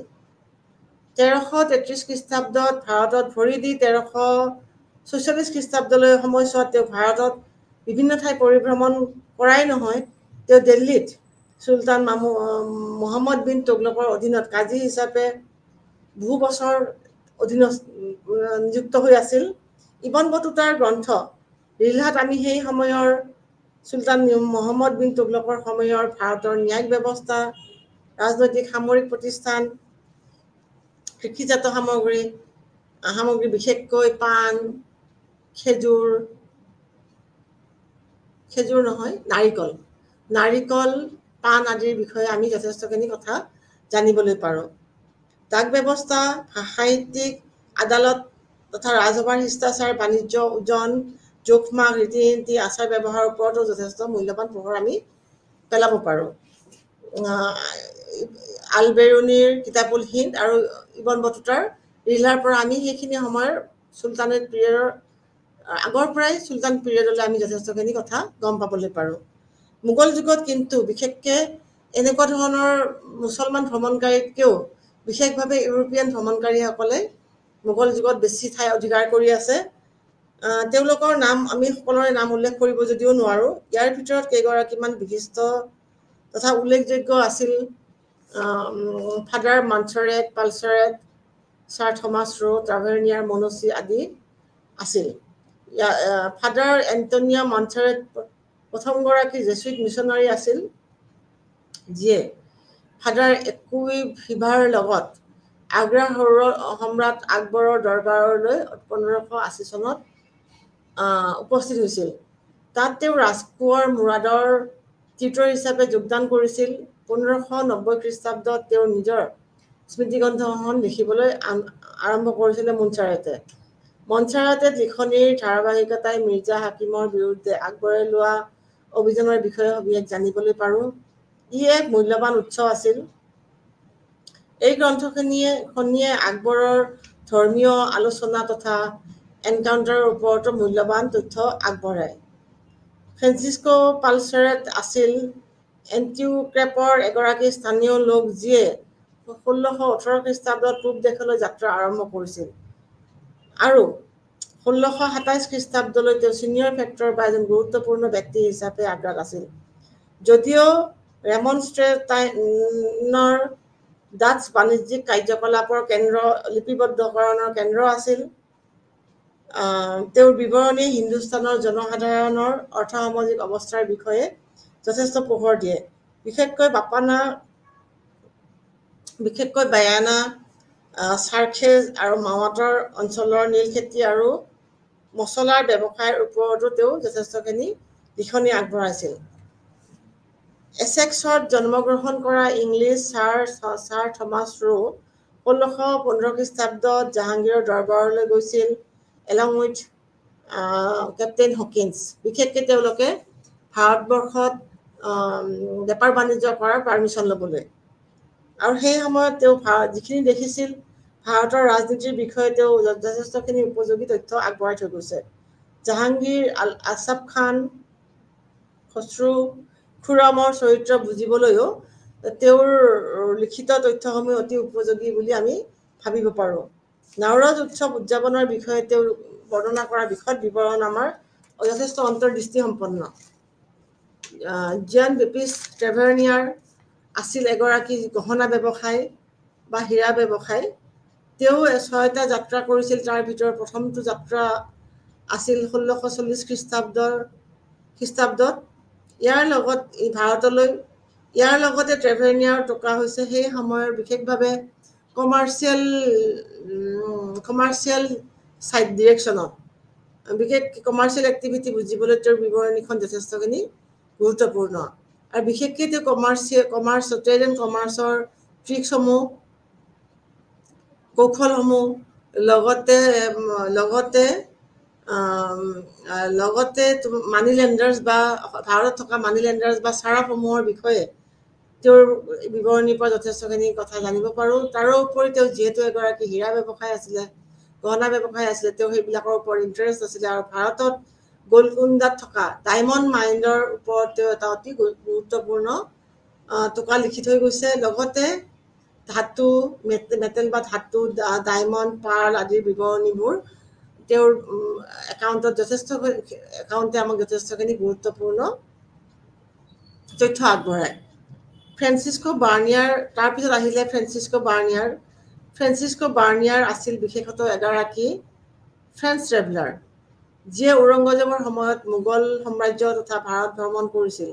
1333 খ্ৰীষ্টাব্দত ভাৰতত ভৰি দি 1346 খ্ৰীষ্টাব্দলৈ সময়ছোৱাত তেওঁ ভাৰতত বিভিন্ন ঠাই পৰিভ্ৰমণ কৰাই নহয়, তেওঁ দিল্লীত চুলতান মুহাম্মদ বিন তুগলকৰ অধীনত কাজী হিচাপে বহু বছৰ নিযুক্ত হৈ আছিল। ইবন বতুতাৰ গ্ৰন্থ ৰিলহাত আমি সেই সময়ৰ চুলতান মুহাম্মদ বিন তুগলকৰ সময়ৰ ভাৰতৰ ন্যায়িক ব্যৱস্থা, ৰাজনৈতিক সামৰিক প্ৰতিষ্ঠান, কৃষিজাত সামগ্ৰী বিশেষকৈ পাণ, নাৰিকল, পাণ আদিৰ বিষয়ে আমি যথেষ্টখিনি কথা জানিবলৈ পাৰোঁ। ডাক ব্যৱস্থা, সাহিত্যিক, আদালত তথা ৰাজসভাৰ শিষ্টাচাৰ, বাণিজ্য, ওজন, জোখ-মাখ, ৰীতি-নীতি, আচাৰ ব্যৱহাৰৰ ওপৰতো যথেষ্ট মূল্যৱান পোহৰ আমি পেলাব পাৰোঁ। আল বেৰুনীৰ কিতাবুল হিন্দ আৰু ইবন বতুতাৰ ৰিলহাৰ পৰা আমি সেইখিনি সময়ৰ চুলতানেট পিৰিয়ডৰ আগৰ পৰাই চুলতান পিৰিয়ডলৈ আমি যথেষ্টখিনি কথা গম পাবলৈ পাৰোঁ। মোগল যুগত কিন্তু বিশেষকৈ এনেকুৱা ধৰণৰ মুছলমান ভ্ৰমণকাৰীতকৈও বিশেষভাৱে ইউৰোপীয়ান ভ্ৰমণকাৰীসকলে মোগল যুগত বেছি ঠাই অধিকাৰ কৰি আছে। তেওঁলোকৰ নাম আমি সকলোৰে নাম উল্লেখ কৰিব যদিও নোৱাৰোঁ। ইয়াৰ ভিতৰত কেইগৰাকীমান বিশিষ্ট তথা উল্লেখযোগ্য আছিল ফাদাৰ মনচেৰেট পালচেৰেট, ছাৰ থমাছ ৰো, ট্ৰাভেৰনিয়াৰ মনোচি আদি আছিল। ফাদাৰ এণ্টনিয়া মনচেৰেট প্ৰথমগৰাকী জেচুইট মিছনাৰী আছিল, যিয়ে ফাদাৰ একুইভিভাৰ লগত আগ্ৰা সম্ৰাট আকবৰৰ দৰবাৰলৈ 1580 চনত উপস্থিত হৈছিল। তাত তেওঁ ৰাজকোঁৱৰ মুৰাদৰ টিউটৰ হিচাপে যোগদান কৰিছিল। 1590 খ্ৰীষ্টাব্দত তেওঁৰ নিজৰ স্মৃতিগ্ৰন্থখন লিখিবলৈ আৰম্ভ কৰিছিলে মনচাৰাটে। মনচাৰাটে লিখনিৰ ধাৰাবাহিকতাই মিৰ্জা হাকিমৰ বিৰুদ্ধে আকবৰে লোৱা অভিযানৰ বিষয়ে সবিশেষ জানিবলৈ পাৰোঁ। ই এক মূল্যৱান উৎস আছিল। এই গ্ৰন্থখনিয়ে আকবৰৰ ধৰ্মীয় আলোচনা তথা এনকাউণ্টাৰৰ ওপৰতো মূল্যৱান তথ্য আগবঢ়ায়। ফ্ৰেন্সিস্কো পালচাৰেট আছিল এণ্টিওক্ৰেপৰ এগৰাকী স্থানীয় লোক যিয়ে 1618 খ্ৰীষ্টাব্দত পূব দেশলৈ যাত্ৰা আৰম্ভ কৰিছিল আৰু 1627 খ্ৰীষ্টাব্দলৈ তেওঁ ছিনিয়ৰ ফেক্টৰ বা এজন গুৰুত্বপূৰ্ণ ব্যক্তি হিচাপে আগ্ৰাত আছিল। যদিও ৰেমনষ্ট্ৰেটাইনৰ ডাটছ বাণিজ্যিক কাৰ্যকলাপৰ কেন্দ্ৰ লিপিবদ্ধকৰণৰ কেন্দ্ৰ আছিল, তেওঁৰ বিৱৰণী হিন্দুস্তানৰ জনসাধাৰণৰ অৰ্থ-সামাজিক অৱস্থাৰ বিষয়ে যথেষ্ট পোহৰ দিয়ে। বিশেষকৈ বায়ানা, চাৰ্খেজ আৰু মাৱাতৰ অঞ্চলৰ নীল খেতি আৰু মছলাৰ ব্যৱসায়ৰ ওপৰতো তেওঁ যথেষ্টখিনি লিখনি আগবঢ়াইছিল। এছেক্সত জন্মগ্ৰহণ কৰা ইংলিছ ছাৰ থমাছ ৰো 1615 খ্ৰীষ্টাব্দত জাহাংগীৰৰ দৰবাৰলৈ গৈছিল এলং উইথ কেপ্টেইন হকিন্স। বিশেষকৈ তেওঁলোকে ভাৰতবৰ্ষত বেপাৰ বাণিজ্য কৰাৰ পাৰ্মিশ্যন ল'বলৈ। আৰু সেই সময়ত তেওঁ যিখিনি দেখিছিল ভাৰতৰ ৰাজনীতিৰ বিষয়ে তেওঁ যথেষ্টখিনি উপযোগী তথ্য আগবঢ়াই থৈ গৈছে। জাহাংগীৰ, আছফ খান, খসৰু, খুৰমৰ চৰিত্ৰ বুজিবলৈও তেওঁৰ লিখিত তথ্যসমূহ অতি উপযোগী বুলি আমি ভাবিব পাৰোঁ। নাওৰজ উৎসৱ উদযাপনৰ বিষয়ে তেওঁ বৰ্ণনা কৰা বিশদ বিৱৰণ আমাৰ যথেষ্ট অন্তৰ্দৃষ্টি সম্পন্ন। জিয়ান বেপ্টিষ্ট ট্ৰেভেৰনিয়াৰ আছিল এগৰাকী গহনা ব্যৱসায়ী বা হীৰা ব্যৱসায়ী। তেওঁ 6টা যাত্ৰা কৰিছিল। তাৰ ভিতৰত প্ৰথমটো যাত্ৰা আছিল 1640 খ্ৰীষ্টাব্দত। ইয়াৰ লগতে ট্ৰেভেৰনিয়াৰ টকা হৈছে সেই সময়ৰ বিশেষভাৱে কমাৰ্চিয়েল চাইড ডিৰেকশ্যনত বিশেষ কমাৰ্চিয়েল এক্টিভিটি বুজিবলৈ তেওঁৰ বিৱৰণীখন যথেষ্টখিনি গুৰুত্বপূৰ্ণ। আৰু বিশেষকৈ তেওঁ ট্ৰেড এণ্ড কমাৰ্চৰ ট্ৰিক্সসমূহ, কৌশলসমূহ, লগতে মানি লেণ্ডাৰ্ছ বা ভাৰতত থকা মানি লেণ্ডাৰ্ছ বা চাৰাপসমূহৰ বিষয়ে তেওঁৰ বিৱৰণীৰ পৰা যথেষ্টখিনি কথা জানিব পাৰোঁ। তাৰোপৰি তেওঁ যিহেতু এগৰাকী হীৰা ব্যৱসায় আছিলে, গহনা ব্যৱসায় আছিলে, তেওঁ সেইবিলাকৰ ওপৰত ইণ্টাৰেষ্ট আছিলে আৰু ভাৰতত গোলকুণ্ডাত থকা ডায়মণ্ড মাইনৰ ওপৰত তেওঁ এটা অতি গুৰুত্বপূৰ্ণ টোকা লিখি থৈ গৈছে। লগতে ধাতু, মেটেল বা ধাতু, ডায়মণ্ড, পাৰ্ল আদিৰ বিৱৰণীবোৰ তেওঁৰ একাউণ্টে আমাক যথেষ্টখিনি গুৰুত্বপূৰ্ণ তথ্য আগবঢ়ায়। ফ্ৰেন্সিস্কো বাৰ্নিয়াৰ, তাৰপিছত আহিলে ফ্ৰেন্সিস্কো বাৰ্নিয়াৰ আছিল বিশেষতঃ এগৰাকী ফ্ৰেঞ্চ ট্ৰেভেলাৰ, যিয়ে ঔৰংগজেবৰ সময়ত মোগল সাম্ৰাজ্য তথা ভাৰত ভ্ৰমণ কৰিছিল।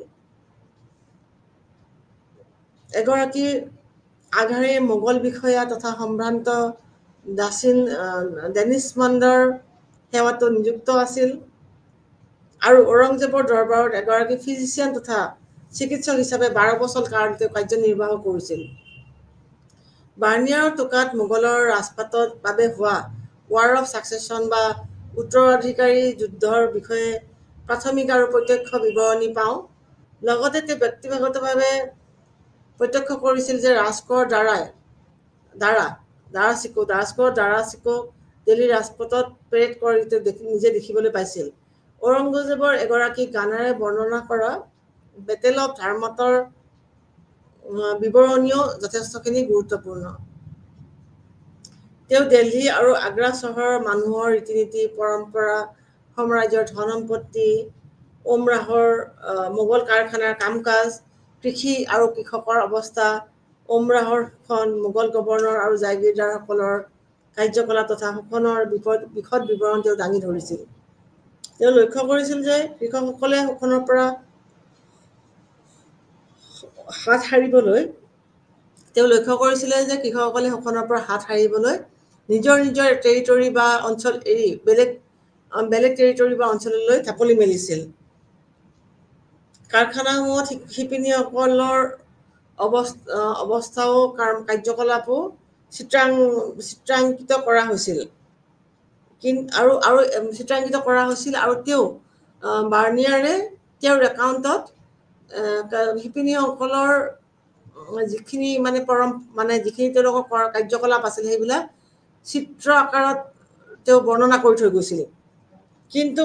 এগৰাকী আগশাৰীৰ মোগল বিষয়া তথা সম্ভ্ৰান্ত ডেনিছমণ্ডৰ সেৱাতো নিযুক্ত আছিল আৰু ঔৰংজেবৰ দৰবাৰত এগৰাকী ফিজিচিয়ান তথা চিকিৎসক হিচাপে 12 বছৰ কাল তেওঁ কাৰ্যনিৰ্বাহ কৰিছিল। বাৰ্নিয়াৰৰ টোকাত মোগলৰ ৰাজপাটৰ বাবে হোৱা ৱাৰ অফ ছাকচেছন বা উত্তৰাধিকাৰী যুদ্ধৰ বিষয়ে প্ৰাথমিক আৰু প্ৰত্যক্ষ বিৱৰণী পাওঁ। লগতে তেওঁ ব্যক্তিগতভাৱে প্ৰত্যক্ষ কৰিছিল যে ৰাজকোঁৱৰ দাৰাচিকোক দিল্লী ৰাজপথত পেৰেড কৰি তেওঁ নিজে দেখিবলৈ পাইছিল। ঔৰংগজেবৰ এগৰাকী গানেৰে বৰ্ণনা কৰা বেটেল অফ ধাৰমাটৰ বিৱৰণীও যথেষ্টখিনি গুৰুত্বপূৰ্ণ। তেওঁ দিল্লী আৰু আগ্ৰা চহৰৰ মানুহৰ ৰীতি-নীতি, পৰম্পৰা, সাম্ৰাজ্যৰ ধন সম্পত্তি, ওমৰাহৰ মোগল কাৰখানাৰ কাম-কাজ, কৃষি আৰু কৃষকৰ অৱস্থা, ওমৰাহৰ শোষণ, মোগল গভৰ্ণৰ আৰু জাগিৰদাৰসকলৰ কাৰ্যকলাপ তথা শোষণৰ বিশদ বিৱৰণ তেওঁ দাঙি ধৰিছিল। তেওঁ লক্ষ্য কৰিছিল যে কৃষকসকলে শোষণৰ পৰা হাত সাৰিবলৈ তেওঁ লক্ষ্য কৰিছিলে যে কৃষকসকলে শোষণৰ পৰা হাত সাৰিবলৈ নিজৰ নিজৰ টেৰিটৰী বা অঞ্চল এৰি বেলেগ টেৰিটৰী বা অঞ্চললৈ ঢাপলি মেলিছিল। কাৰখানাসমূহত শিপিনীসকলৰ অৱস্থাও কাৰ্যকলাপো চিত্ৰাংকিত কৰা হৈছিল। চিত্ৰাংকিত কৰা হৈছিল আৰু তেওঁ বাৰ্নিয়াৰে তেওঁৰ একাউণ্টত শিপিনীসকলৰ যিখিনি যিখিনি তেওঁলোকৰ কাৰ্যকলাপ আছিল সেইবিলাক চিত্ৰ আকাৰত তেওঁ বৰ্ণনা কৰি থৈ গৈছিল। কিন্তু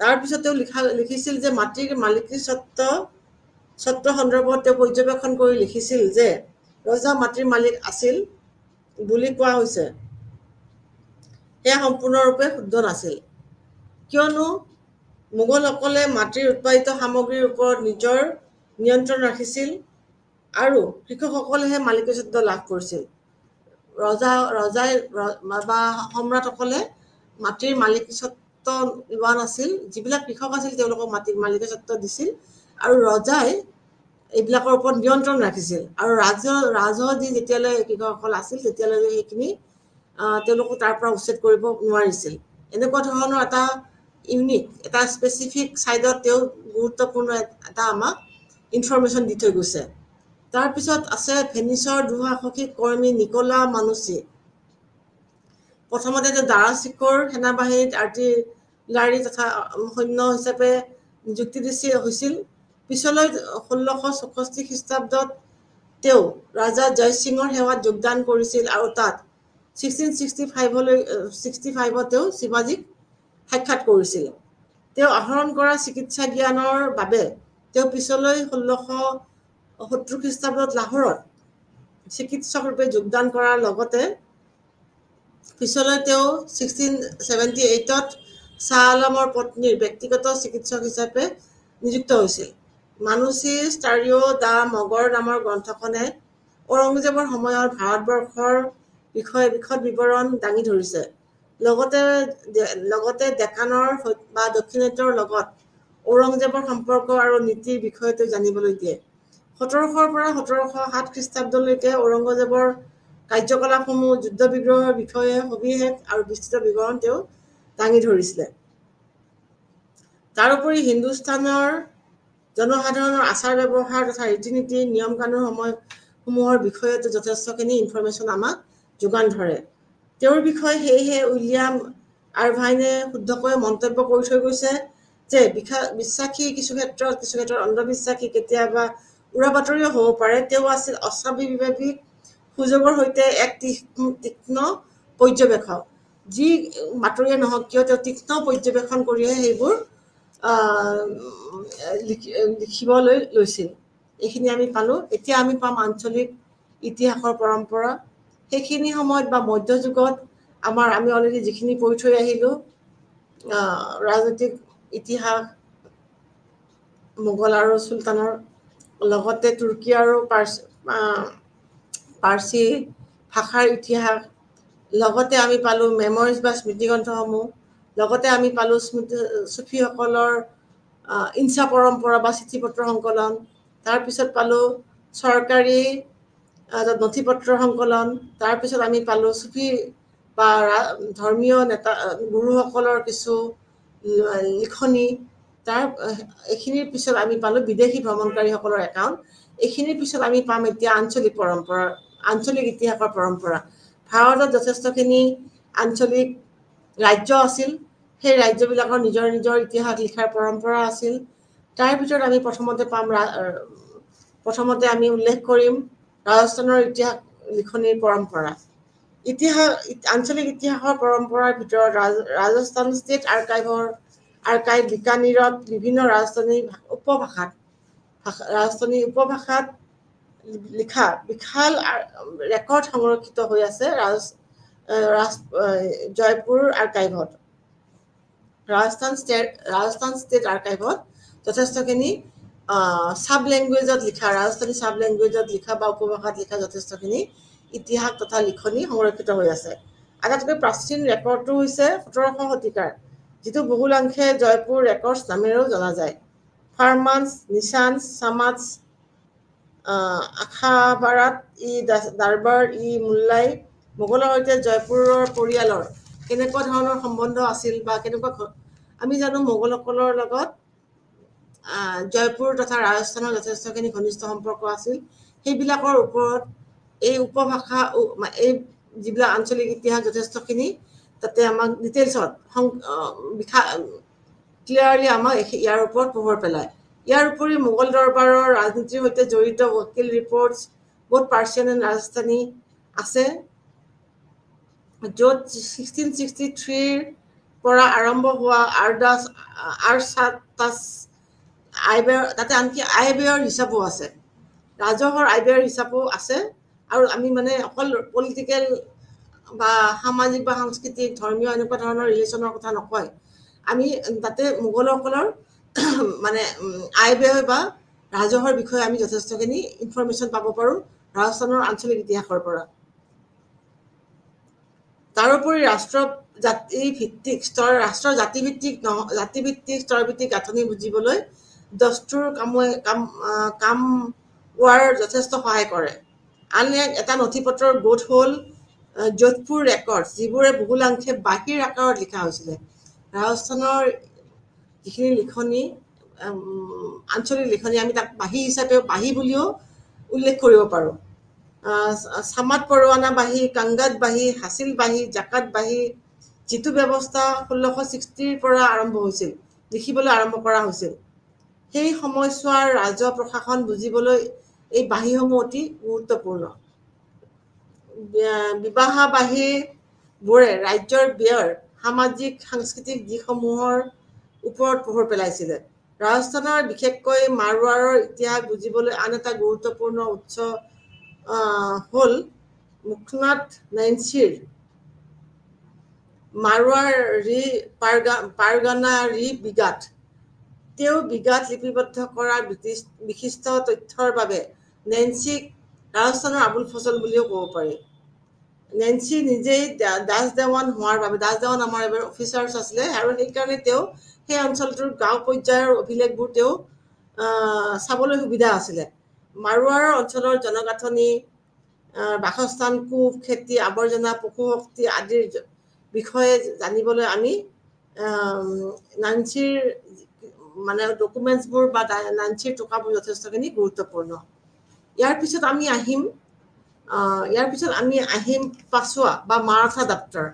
তাৰপিছত তেওঁ লিখিছিল যে মাটিৰ মালিকী স্বত্ব সন্দৰ্ভত তেওঁ পৰ্যবেক্ষণ কৰি লিখিছিল যে ৰজা মাটিৰ মালিক আছিল বুলি কোৱা হৈছে, সেয়া সম্পূৰ্ণৰূপে শুদ্ধ নাছিল। কিয়নো মোগলসকলে মাটিৰ উৎপাদিত সামগ্ৰীৰ ওপৰত নিজৰ নিয়ন্ত্ৰণ ৰাখিছিল আৰু কৃষকসকলেহে মালিকীস্বত্ব লাভ কৰিছিল। ৰজাই বা সম্ৰাটসকলে মাটিৰ মালিকীস্বত্ব লোৱা নাছিল। যিবিলাক কৃষক আছিল তেওঁলোকক মাটিৰ মালিকীস্বত্ব দিছিল আৰু ৰজাই এইবিলাকৰ ওপৰত নিয়ন্ত্ৰণ ৰাখিছিল। আৰু ৰাজহ যি যেতিয়ালৈ কৃষকসকল আছিল তেতিয়ালৈ সেইখিনি তেওঁলোকক তাৰ পৰা উচ্ছেদ কৰিব নোৱাৰিছিল। এনেকুৱা ধৰণৰ এটা ইউনিক, এটা স্পেচিফিক ছাইডত তেওঁ গুৰুত্বপূৰ্ণ এটা আমাক ইনফৰমেশ্যন দি থৈ গৈছে। তাৰপিছত আছে ভেনিছৰ দুঃসাহসিক কৰ্মী নিকোলা মানুচি। প্ৰথমতে তেওঁ দাৰাচিকোৰ সেনাবাহিনীত আৰ্টিলাৰী তথা সৈন্য হিচাপে নিযুক্তি হৈছিল। পিছলৈ 1664 খ্ৰীষ্টাব্দত তেওঁ ৰাজা জয়সিঙৰ সেৱাত যোগদান কৰিছিল আৰু তাত 1665 তেওঁ শিৱাজীক সাক্ষাৎ কৰিছিল। তেওঁ আহৰণ কৰা চিকিৎসা জ্ঞানৰ বাবে তেওঁ পিছলৈ 1670 খ্ৰীষ্টাব্দত লাহোৰত চিকিৎসক ৰূপে যোগদান কৰাৰ লগতে পিছলৈ তেওঁ 1678ত শ্বাহ আলমৰ পত্নীৰ ব্যক্তিগত চিকিৎসক হিচাপে নিযুক্ত হৈছিল। মানুচি ষ্টাৰিঅ' দ্য মগৰ নামৰ গ্ৰন্থখনে ঔৰংজেবৰ সময়ৰ ভাৰতবৰ্ষৰ বিষয়ে বিশদ বিৱৰণ দাঙি ধৰিছে। লগতে ডেকানৰ বা দক্ষিণাত্যৰ লগত ঔৰংজেবৰ সম্পৰ্ক আৰু নীতিৰ বিষয়টো জানিবলৈ দিয়ে। 1700 পৰা 1707 খ্ৰীষ্টাব্দলৈকে ঔৰংজেবৰ কাৰ্যকলাপসমূহ, যুদ্ধ বিগ্ৰহৰ বিষয়ে সবিশেষ আৰু বিস্তৃত বিৱৰণ তেওঁ দাঙি ধৰিছিলে। তাৰোপৰি হিন্দুস্তানৰ জনসাধাৰণৰ আচাৰ ব্যৱহাৰ তথা ৰীতি নীতি, নিয়ম কানুনসমূহৰ বিষয়তো যথেষ্টখিনি ইনফৰমেশ্যন আমাক যোগান ধৰে। তেওঁৰ বিষয়ে সেয়েহে উইলিয়াম আৰভাইনে শুদ্ধকৈ মন্তব্য কৰি থৈ গৈছে যে বিশ্বাসী কিছু ক্ষেত্ৰত অন্ধবিশ্বাসী, কেতিয়াবা উৰা বাতৰিও হ'ব পাৰে। তেওঁ আছিল অস্বাভাৱিক সুযোগৰ সৈতে এক তীক্ষ্ণ পৰ্যবেক্ষক। যি বাতৰিয়ে নহওক কিয় তেওঁ তীক্ষ্ণ পৰ্যবেক্ষণ কৰিহে সেইবোৰ লিখিবলৈ লৈছিল। এইখিনি আমি পালোঁ। এতিয়া আমি পাম আঞ্চলিক ইতিহাসৰ পৰম্পৰা। সেইখিনি সময়ত বা মধ্যযুগত আমি অলৰেডি যিখিনি পঢ়ি থৈ আহিলোঁ, ৰাজনৈতিক ইতিহাস মোগল আৰু চুলতানৰ, লগতে তুৰ্কী আৰু পাৰ্চী ভাষাৰ ইতিহাস, লগতে আমি পালোঁ মেমৰিজ বা স্মৃতিগ্ৰন্থসমূহ, লগতে আমি পালোঁ চুফীসকলৰ ইনচা পৰম্পৰা বা চিঠি পত্ৰ সংকলন, তাৰপিছত পালোঁ চৰকাৰী নথি পত্ৰ সংকলন, তাৰপিছত আমি পালোঁ চুফী বা ধৰ্মীয় নেতা গুৰুসকলৰ কিছু লিখনি, এইখিনিৰ পিছত আমি পালোঁ বিদেশী ভ্ৰমণকাৰীসকলৰ একাউণ্ট। এইখিনিৰ পিছত আমি পাম এতিয়া আঞ্চলিক ইতিহাসৰ পৰম্পৰা। ভাৰতত যথেষ্টখিনি আঞ্চলিক ৰাজ্য আছিল। সেই ৰাজ্যবিলাকৰ নিজৰ নিজৰ ইতিহাস লিখাৰ পৰম্পৰা আছিল। তাৰ ভিতৰত আমি প্ৰথমতে আমি উল্লেখ কৰিম ৰাজস্থানৰ ইতিহাস লিখনিৰ পৰম্পৰা। আঞ্চলিক ইতিহাসৰ পৰম্পৰাৰ ভিতৰত ৰাজস্থান ষ্টেট আৰ্কাইভ বিকানীৰত বিভিন্ন ৰাজস্থানী উপভাষাত লিখা বিশাল ৰেকৰ্ড সংৰক্ষিত হৈ আছে জয়পুৰ আৰ্কাইভত। ৰাজস্থান ষ্টেট আৰ্কাইভত যথেষ্টখিনি ৰাজস্থানী চাব লেংগুৱেজত লিখা বা উপভাষাত লিখা যথেষ্টখিনি ইতিহাস তথা লিখনি সংৰক্ষিত হৈ আছে। আটাইতকৈ প্ৰাচীন ৰেকৰ্ডটো হৈছে 1700 শতিকাৰ, যিটো বহুলাংশে জয়পুৰ ৰেকৰ্ডছ নামেৰেও জনা যায়। ফাৰমান্স, নিচান্স, চামাজ আখাবাৰাত দাৰবাৰ মুল্লাই মোগলৰ সৈতে জয়পুৰৰ পৰিয়ালৰ কেনেকুৱা ধৰণৰ সম্বন্ধ আছিল বা কেনেকুৱা আমি জানো মোগলসকলৰ লগত জয়পুৰ তথা ৰাজস্থানৰ যথেষ্টখিনি ঘনিষ্ঠ সম্পৰ্ক আছিল সেইবিলাকৰ ওপৰত এই উপভাষা এই যিবিলাক আঞ্চলিক ইতিহাস যথেষ্টখিনি তাতে আমাক ডিটেইলছত ক্লিয়াৰলি আমাক ইয়াৰ ওপৰত পোহৰ পেলায় ইয়াৰ উপৰি মোগল দৰবাৰৰ ৰাজনীতিৰ সৈতে জড়িত ৱকিল ৰিপৰ্টছ বহুত পাৰ্চিয়ান এণ্ড ৰাজস্থানী আছে য'ত 1663 পৰা আৰম্ভ হোৱা তাতে আনকি আয় ব্যয়ৰ হিচাপো আছে ৰাজহৰ আয় ব্যয়ৰ হিচাপো আছে আৰু আমি মানে অকল পলিটিকেল বা সামাজিক বা সাংস্কৃতিক ধৰ্মীয় এনেকুৱা ধৰণৰ ৰিলেশ্যনৰ কথা নকয় আমি তাতে মোগলসকলৰ মানে আয় ব্যয় বা ৰাজহৰ বিষয়ে আমি যথেষ্টখিনি ইনফৰমেশ্যন পাব পাৰোঁ ৰাজস্থানৰ আঞ্চলিক ইতিহাসৰ পৰা তাৰোপৰি ৰাষ্ট্ৰ জাতিভিত্তিক স্তৰভিত্তিক গাঁথনি বুজিবলৈ দস্তুৰ কামৱাৰ যথেষ্ট সহায় কৰে আন এটা নথিপত্ৰৰ গোট হ'ল যোধপুৰ ৰেকৰ্ডছ যিবোৰে বহুলাংশে বাহিৰ আকাৰত লিখা হৈছিলে ৰাজস্থানৰ যিখিনি লিখনি আঞ্চলিক লিখনি আমি তাক বাহী বুলিও উল্লেখ কৰিব পাৰোঁ সামাদ পৰৱানা বাহী কাংগাত বাহী হাচিল বাহী জাকাত বাহী যিটো ব্যৱস্থা 1660 পৰা আৰম্ভ হৈছিল লিখিবলৈ আৰম্ভ কৰা হৈছিল সেই সময়ছোৱাৰ ৰাজহ প্ৰশাসন বুজিবলৈ এই বাহীসমূহ অতি গুৰুত্বপূৰ্ণ বিবাহবাহীবোৰে ৰাজ্যৰ ব্যয়ৰ সামাজিক সাংস্কৃতিক দিশসমূহৰ ওপৰত পোহৰ পেলাইছিলে ৰাজস্থানৰ বিশেষকৈ মাৰৱাৰৰ ইতিহাস বুজিবলৈ আন এটা গুৰুত্বপূৰ্ণ উৎস হ'ল মুখনাথ নাইনচিৰ মাৰৱাৰ পাৰগানা বিগাট তেওঁ বিগাট লিপিবদ্ধ কৰা বিশিষ্ট তথ্যৰ বাবে নেন্সিক ৰাজস্থানৰ আবুল ফজল বুলিও ক'ব পাৰি নেন্সি নিজেই দাস দেৱান হোৱাৰ বাবে দাস দেৱান আমাৰ এবাৰ অফিচাৰ্ছ আছিলে আৰু সেইকাৰণে তেওঁ সেই অঞ্চলটোৰ গাঁও পৰ্যায়ৰ অভিলেখবোৰ তেওঁ চাবলৈ সুবিধা আছিলে মাৰৱাৰৰ অঞ্চলৰ জনগাঁথনি বাসস্থান কূপ খেতি আৱৰ্জনা পশুশক্তি আদিৰ বিষয়ে জানিবলৈ আমি নাঞ্চিৰ মানে ডকুমেণ্টছবোৰ বা নাঞ্চিৰ টকাবোৰ যথেষ্টখিনি গুৰুত্বপূৰ্ণ ইয়াৰ পিছত আমি আহিম পাছোৱা বা মাৰাঠা দপ্তৰ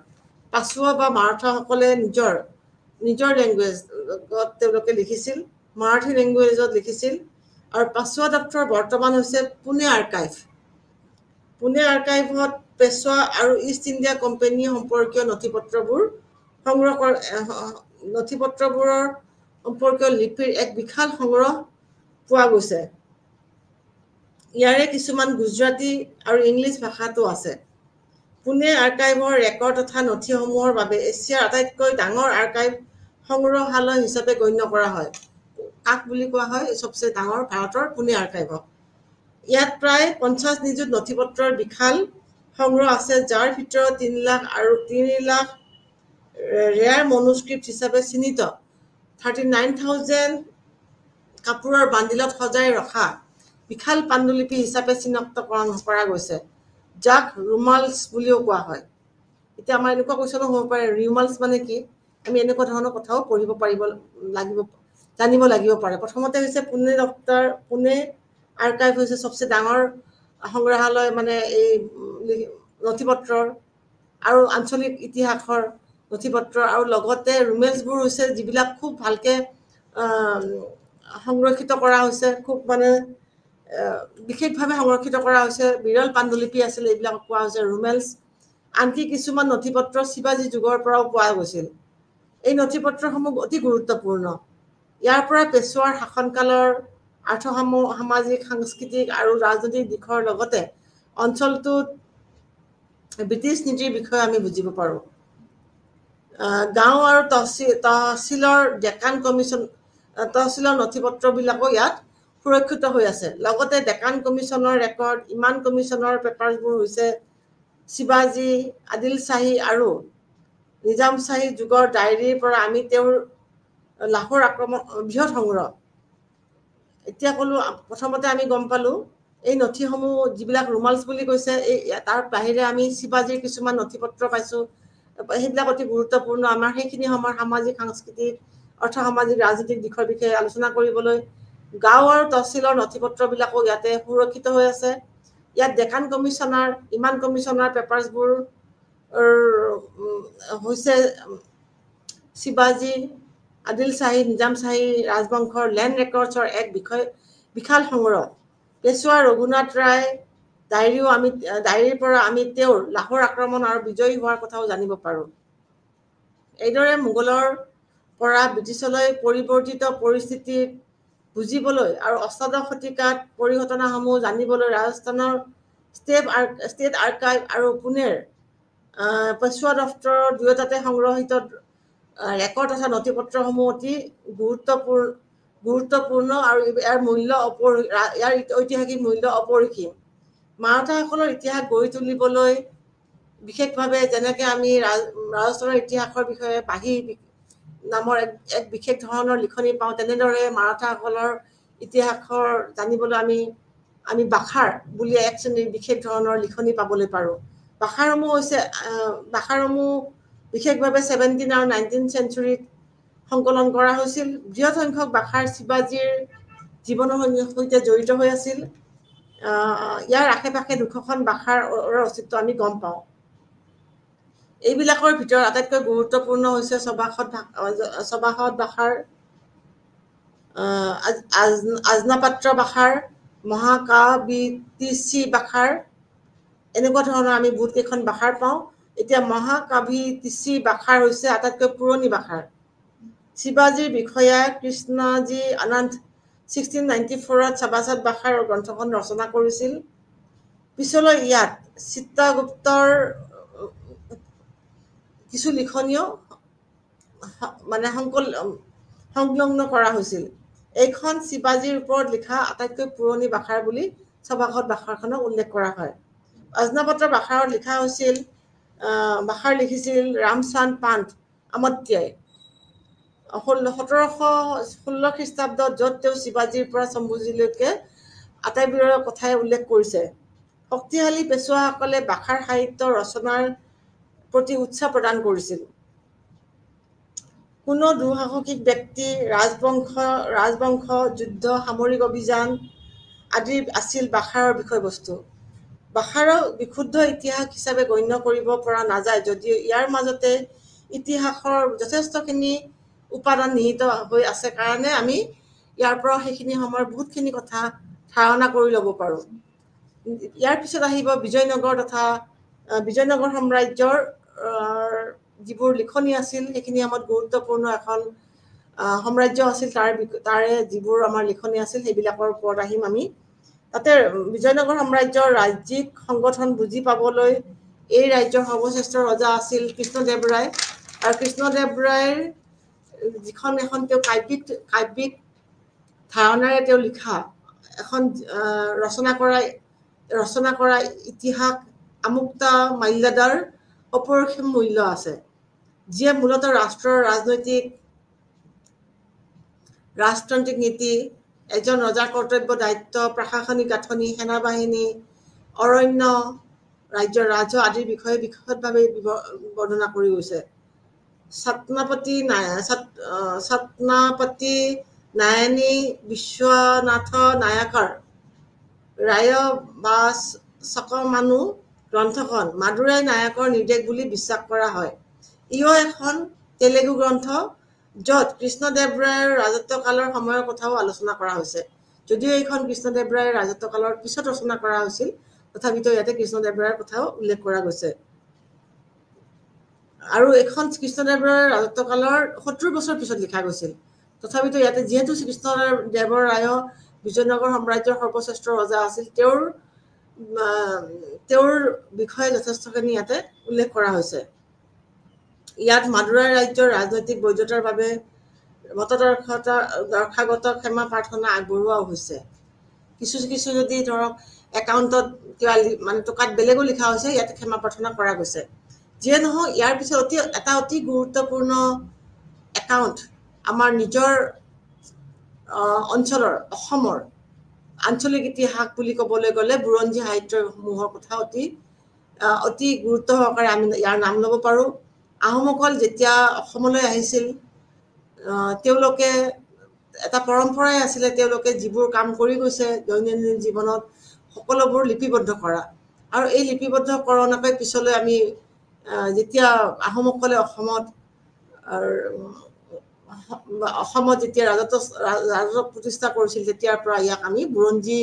পাছোৱা বা মাৰাঠাসকলে নিজৰ লেংগুৱেজত তেওঁলোকে লিখিছিল মাৰাঠী লেংগুৱেজত লিখিছিল আৰু পাছোৱা দপ্তৰ বৰ্তমান হৈছে পুনে আৰ্কাইভত পেছোৱা আৰু ইষ্ট ইণ্ডিয়া কোম্পানী সম্পৰ্কীয় নথিপত্ৰবোৰৰ সম্পৰ্কীয় লিপিৰ এক বিশাল সংগ্ৰহ পোৱা গৈছে ইয়াৰে কিছুমান গুজৰাটী আৰু ইংলিছ ভাষাতো আছে পুনে আৰ্কাইভৰ ৰেকৰ্ড তথা নথিসমূহৰ বাবে এছিয়াৰ আটাইতকৈ ডাঙৰ আৰ্কাইভ সংগ্ৰহালয় হিচাপে গণ্য কৰা হয় কাক বুলি কোৱা হয় সবচে ডাঙৰ ভাৰতৰ পুনে আৰ্কাইভক ইয়াত প্ৰায় 50 নিযুত নথিপত্ৰৰ বিশাল সংগ্ৰহ আছে যাৰ ভিতৰত 3 লাখ আৰু 3 লাখ ৰেয়াৰ মনুস্ক্ৰিপ্ট হিচাপে চিহ্নিত 39,000 কাপোৰৰ বান্দিলত সজাই ৰখা বিশাল পাণ্ডুলিপি হিচাপে চিনাক্তকৰণ কৰা গৈছে যাক ৰুমালছ বুলিও কোৱা হয় এতিয়া আমাৰ এনেকুৱা কোৱেশ্যনো হ'ব পাৰে ৰুমালছ মানে কি আমি এনেকুৱা ধৰণৰ কথাও পঢ়িব জানিব লাগিব পাৰে প্ৰথমতে হৈছে পুনে আৰ্কাইভ হৈছে সবচে ডাঙৰ সংগ্ৰহালয় মানে এই নথিপত্ৰৰ আৰু আঞ্চলিক ইতিহাসৰ নথিপত্ৰ আৰু লগতে ৰুমেলছবোৰ হৈছে যিবিলাক খুব ভালকে সংৰক্ষিত কৰা হৈছে খুব মানে বিশেষভাৱে সংৰক্ষিত কৰা হৈছে বিৰল পাণ্ডুলিপি আছিল এইবিলাক কোৱা হৈছে ৰুমেলছ আনকি কিছুমান নথিপত্ৰ শিৱাজী যুগৰ পৰাও পোৱা গৈছিল এই নথিপত্ৰসমূহ অতি গুৰুত্বপূৰ্ণ ইয়াৰ পৰা পেছোৱাৰ শাসনকালৰ সামাজিক সাংস্কৃতিক আৰু ৰাজনৈতিক দিশৰ লগতে অঞ্চলটোত ব্ৰিটিছ নীতিৰ বিষয়ে আমি বুজিব পাৰোঁ গাঁও আৰু তহচিলৰ ডেকান কমিশ্যন তহচিলৰ নথিপত্ৰবিলাকো ইয়াত সুৰক্ষিত হৈ আছে লগতে ডেকান কমিশ্যনৰ ৰেকৰ্ড ইমান কমিশ্যনৰ পেপাৰবোৰ হৈছে শিৱাজী আদিল শ্বাহী আৰু নিজাম শ্বাহী যুগৰ ডায়েৰীৰ পৰা আমি তেওঁৰ লাহোৰ আক্ৰমণ বৃহৎ সংগ্ৰহ এতিয়া ক'লো প্ৰথমতে আমি গম পালোঁ এই নথিসমূহ যিবিলাক ৰুমালছ বুলি কৈছে তাৰ বাহিৰে আমি শিৱাজীৰ কিছুমান নথিপত্ৰ পাইছোঁ সেইবিলাক অতি গুৰুত্বপূৰ্ণ আমাৰ সেইখিনি সময়ৰ সামাজিক সাংস্কৃতিক অৰ্থ সামাজিক ৰাজনীতিক দিশৰ বিষয়ে আলোচনা কৰিবলৈ গাঁও আৰু তহচিলৰ নথিপত্ৰবিলাকো ইয়াতে সুৰক্ষিত হৈ আছে ইয়াত ডেকান কমিশ্যনাৰ ইমান কমিশ্যনাৰ পেপাৰ্ছবোৰ হৈছে শিৱাজী আদিল শ্বাহী নিজাম শ্বাহী ৰাজবংশৰ লেণ্ড ৰেকৰ্ডছৰ এক বিশাল সংগ্ৰহ পেছোৱা ৰঘুনাথ ৰায় ডায়েৰীৰ পৰা আমি তেওঁৰ লাহোৰ আক্ৰমণ আৰু বিজয়ী হোৱাৰ কথাও জানিব পাৰোঁ এইদৰে মোগলৰ পৰা ব্ৰিটিছলৈ পৰিৱৰ্তিত পৰিস্থিতি বুজিবলৈ আৰু অষ্টাদশ শতিকাত পৰিঘটনাসমূহ জানিবলৈ ৰাজস্থানৰ ষ্টেট আৰ্কাইভ আৰু পুনেৰ পেছোৱা দফতৰৰ দুয়োটাতে সংগ্ৰহিত ৰেকৰ্ড তথা নথিপত্ৰসমূহ অতি গুৰুত্বপূৰ্ণ আৰু ইয়াৰ ঐতিহাসিক মূল্য অপৰিসীম মাৰাঠাসকলৰ ইতিহাস গঢ়ি তুলিবলৈ বিশেষভাৱে যেনেকৈ আমি ৰাজস্থানৰ ইতিহাসৰ বিষয়ে বাঁহী নামৰ এক বিশেষ ধৰণৰ লিখনি পাওঁ তেনেদৰে মাৰাঠাসকলৰ ইতিহাসৰ জানিবলৈ আমি বাখাৰ বুলি এক শ্ৰেণীৰ বিশেষ ধৰণৰ লিখনি পাবলৈ পাৰোঁ বাখাৰসমূহ বিশেষভাৱে 17 আৰু 19 চেঞ্চুৰীত সংকলন কৰা হৈছিল বৃহৎ সংখ্যক বাখাৰ শিৱাজীৰ জীৱনৰ সৈতে জড়িত হৈ আছিল ইয়াৰ আশে পাশে 200খন বাখাৰ অস্তিত্ব আমি গম পাওঁ এইবিলাকৰ ভিতৰত আটাইতকৈ গুৰুত্বপূৰ্ণ হৈছে সবাহত বাখাৰ আজনাপাত্ৰ বাখাৰ মহাকাবিতিচি বাখাৰ এনেকুৱা ধৰণৰ আমি বহুত কেইখন বাখাৰ পাওঁ এতিয়া মহাকাবিতিচি বাখাৰ হৈছে আটাইতকৈ পুৰণি বাখাৰ শিৱাজীৰ বিষয়া কৃষ্ণজী আনন্দ 1694ত সবাহত বাখাৰ গ্ৰন্থখন ৰচনা কৰিছিল পিছলৈ ইয়াত চিত্ৰগুপ্তৰ কিছু লিখনিও মানে সংলগ্ন কৰা হৈছিল এইখন শিৱাজীৰ ওপৰত লিখা আটাইতকৈ পুৰণি বাখাৰ বুলি সবাহত বাখাৰখনক উল্লেখ কৰা হয় আজনাপত্ৰ বাখাৰত লিখা হৈছিল বাখাৰ লিখিছিল ৰামচান্দ পান্ত আমত্যাই 1716 খ্ৰীষ্টাব্দত য'ত তেওঁ শিৱাজীৰ পৰা শম্ভুজীলৈকে আটাইবোৰৰ কথাই উল্লেখ কৰিছে শক্তিশালী পেছোৱাসকলে বাখাৰ সাহিত্য ৰচনাৰ প্ৰতি উৎসাহ প্ৰদান কৰিছিল কোনো দুঃসাহসিক ব্যক্তি ৰাজবংশ যুদ্ধ সামৰিক অভিযান আদি আছিল বাখাৰৰ বিষয়বস্তু বাখাৰক বিশুদ্ধ ইতিহাস হিচাপে গণ্য কৰিব পৰা নাযায় যদিও ইয়াৰ মাজতে ইতিহাসৰ যথেষ্টখিনি উপাদান নিহিত হৈ আছে কাৰণে আমি ইয়াৰ পৰা সেইখিনি সময়ৰ বহুতখিনি কথা ধাৰণা কৰি ল'ব পাৰোঁ ইয়াৰ পিছত আহিব বিজয়নগৰ সাম্ৰাজ্যৰ যিবোৰ লিখনি আছিল সেইখিনি আমাৰ গুৰুত্বপূৰ্ণ এখন সাম্ৰাজ্য আছিল তাৰে যিবোৰ আমাৰ লিখনি আছিল সেইবিলাকৰ ওপৰত আহিম আমি তাতে বিজয়নগৰ সাম্ৰাজ্যৰ ৰাজ্যিক সংগঠন বুজি পাবলৈ এই ৰাজ্যৰ সৰ্বশ্ৰেষ্ঠ ৰজা আছিল কৃষ্ণদেৱ ৰায় আৰু কৃষ্ণদেৱ ৰায়ৰ যিখন এখন তেওঁ কাব্যিক ধাৰণাৰে তেওঁ লিখা এখন ৰচনা কৰা ইতিহাস আমুক্তা মাল্যদাৰ অপৰিসীম মূল্য আছে যিয়ে মূলতঃ ৰাষ্ট্ৰৰ ৰাজতান্ত্ৰিক নীতি এজন ৰজাৰ কৰ্তব্য দায়িত্ব প্ৰশাসনিক গাঁথনি সেনাবাহিনী অৰণ্য ৰাজ্যৰ ৰাজহ আদিৰ বিষয়ে বিশদভাৱে বৰ্ণনা কৰি গৈছে ছত্ৰপতি নাৰায়ণী বিশ্বনাথ নায়কৰ ৰায় বাচকমানু গ্ৰন্থখন মাদুৰাই নায়কৰ নিৰ্দেশ বুলি বিশ্বাস কৰা হয় ইও এখন তেলেগু গ্ৰন্থ য'ত কৃষ্ণদেৱ ৰায়ৰ ৰাজত্বকালৰ সময়ৰ কথাও আলোচনা কৰা হৈছে যদিও এইখন কৃষ্ণদেৱ ৰায়ৰ ৰাজত্বকালৰ পিছত ৰচনা কৰা হৈছিল তথাপিতো ইয়াতে কৃষ্ণদেৱ ৰায়ৰ কথাও উল্লেখ কৰা গৈছে আৰু এখন কৃষ্ণদেৱ ৰায়ৰ ৰাজত্বকালৰ 70 বছৰ পিছত লিখা গৈছিল তথাপিতো ইয়াতে যিহেতু কৃষ্ণদেৱ ৰায় বিজয়নগৰ সাম্ৰাজ্যৰ সৰ্বশ্ৰেষ্ঠ ৰজা আছিল তেওঁৰ বিষয়ে যথেষ্টখিনি ইয়াতে উল্লেখ কৰা হৈছে ইয়াত মাদুৰাই ৰাজ্যৰ ৰাজনৈতিক বৈধতাৰ বাবে দৰখাগত ক্ষমা প্ৰাৰ্থনা আগবঢ়োৱাও হৈছে কিছু যদি ধৰক একাউণ্টত কিবা মানে টকাত বেলেগো লিখা হৈছে ইয়াতে ক্ষমা প্ৰাৰ্থনা কৰা গৈছে যিয়ে নহওক ইয়াৰ পিছত এটা অতি গুৰুত্বপূৰ্ণ একাউণ্ট আমাৰ নিজৰ অঞ্চলৰ অসমৰ আঞ্চলিক ইতিহাস বুলি ক'বলৈ গ'লে বুৰঞ্জী সাহিত্যসমূহৰ কথা অতি গুৰুত্ব সহকাৰে আমি ইয়াৰ নাম ল'ব পাৰোঁ। আহোমসকল যেতিয়া অসমলৈ আহিছিল, তেওঁলোকে এটা পৰম্পৰাই আছিলে, তেওঁলোকে যিবোৰ কাম কৰি গৈছে দৈনন্দিন জীৱনত সকলোবোৰ লিপিবদ্ধ কৰা। আৰু এই লিপিবদ্ধকৰণকে পিছলৈ আমি যেতিয়া আহোমসকলে অসমত যেতিয়া ৰাজত্ব প্ৰতিষ্ঠা কৰিছিল, তেতিয়াৰ পৰা ইয়াক আমি বুৰঞ্জী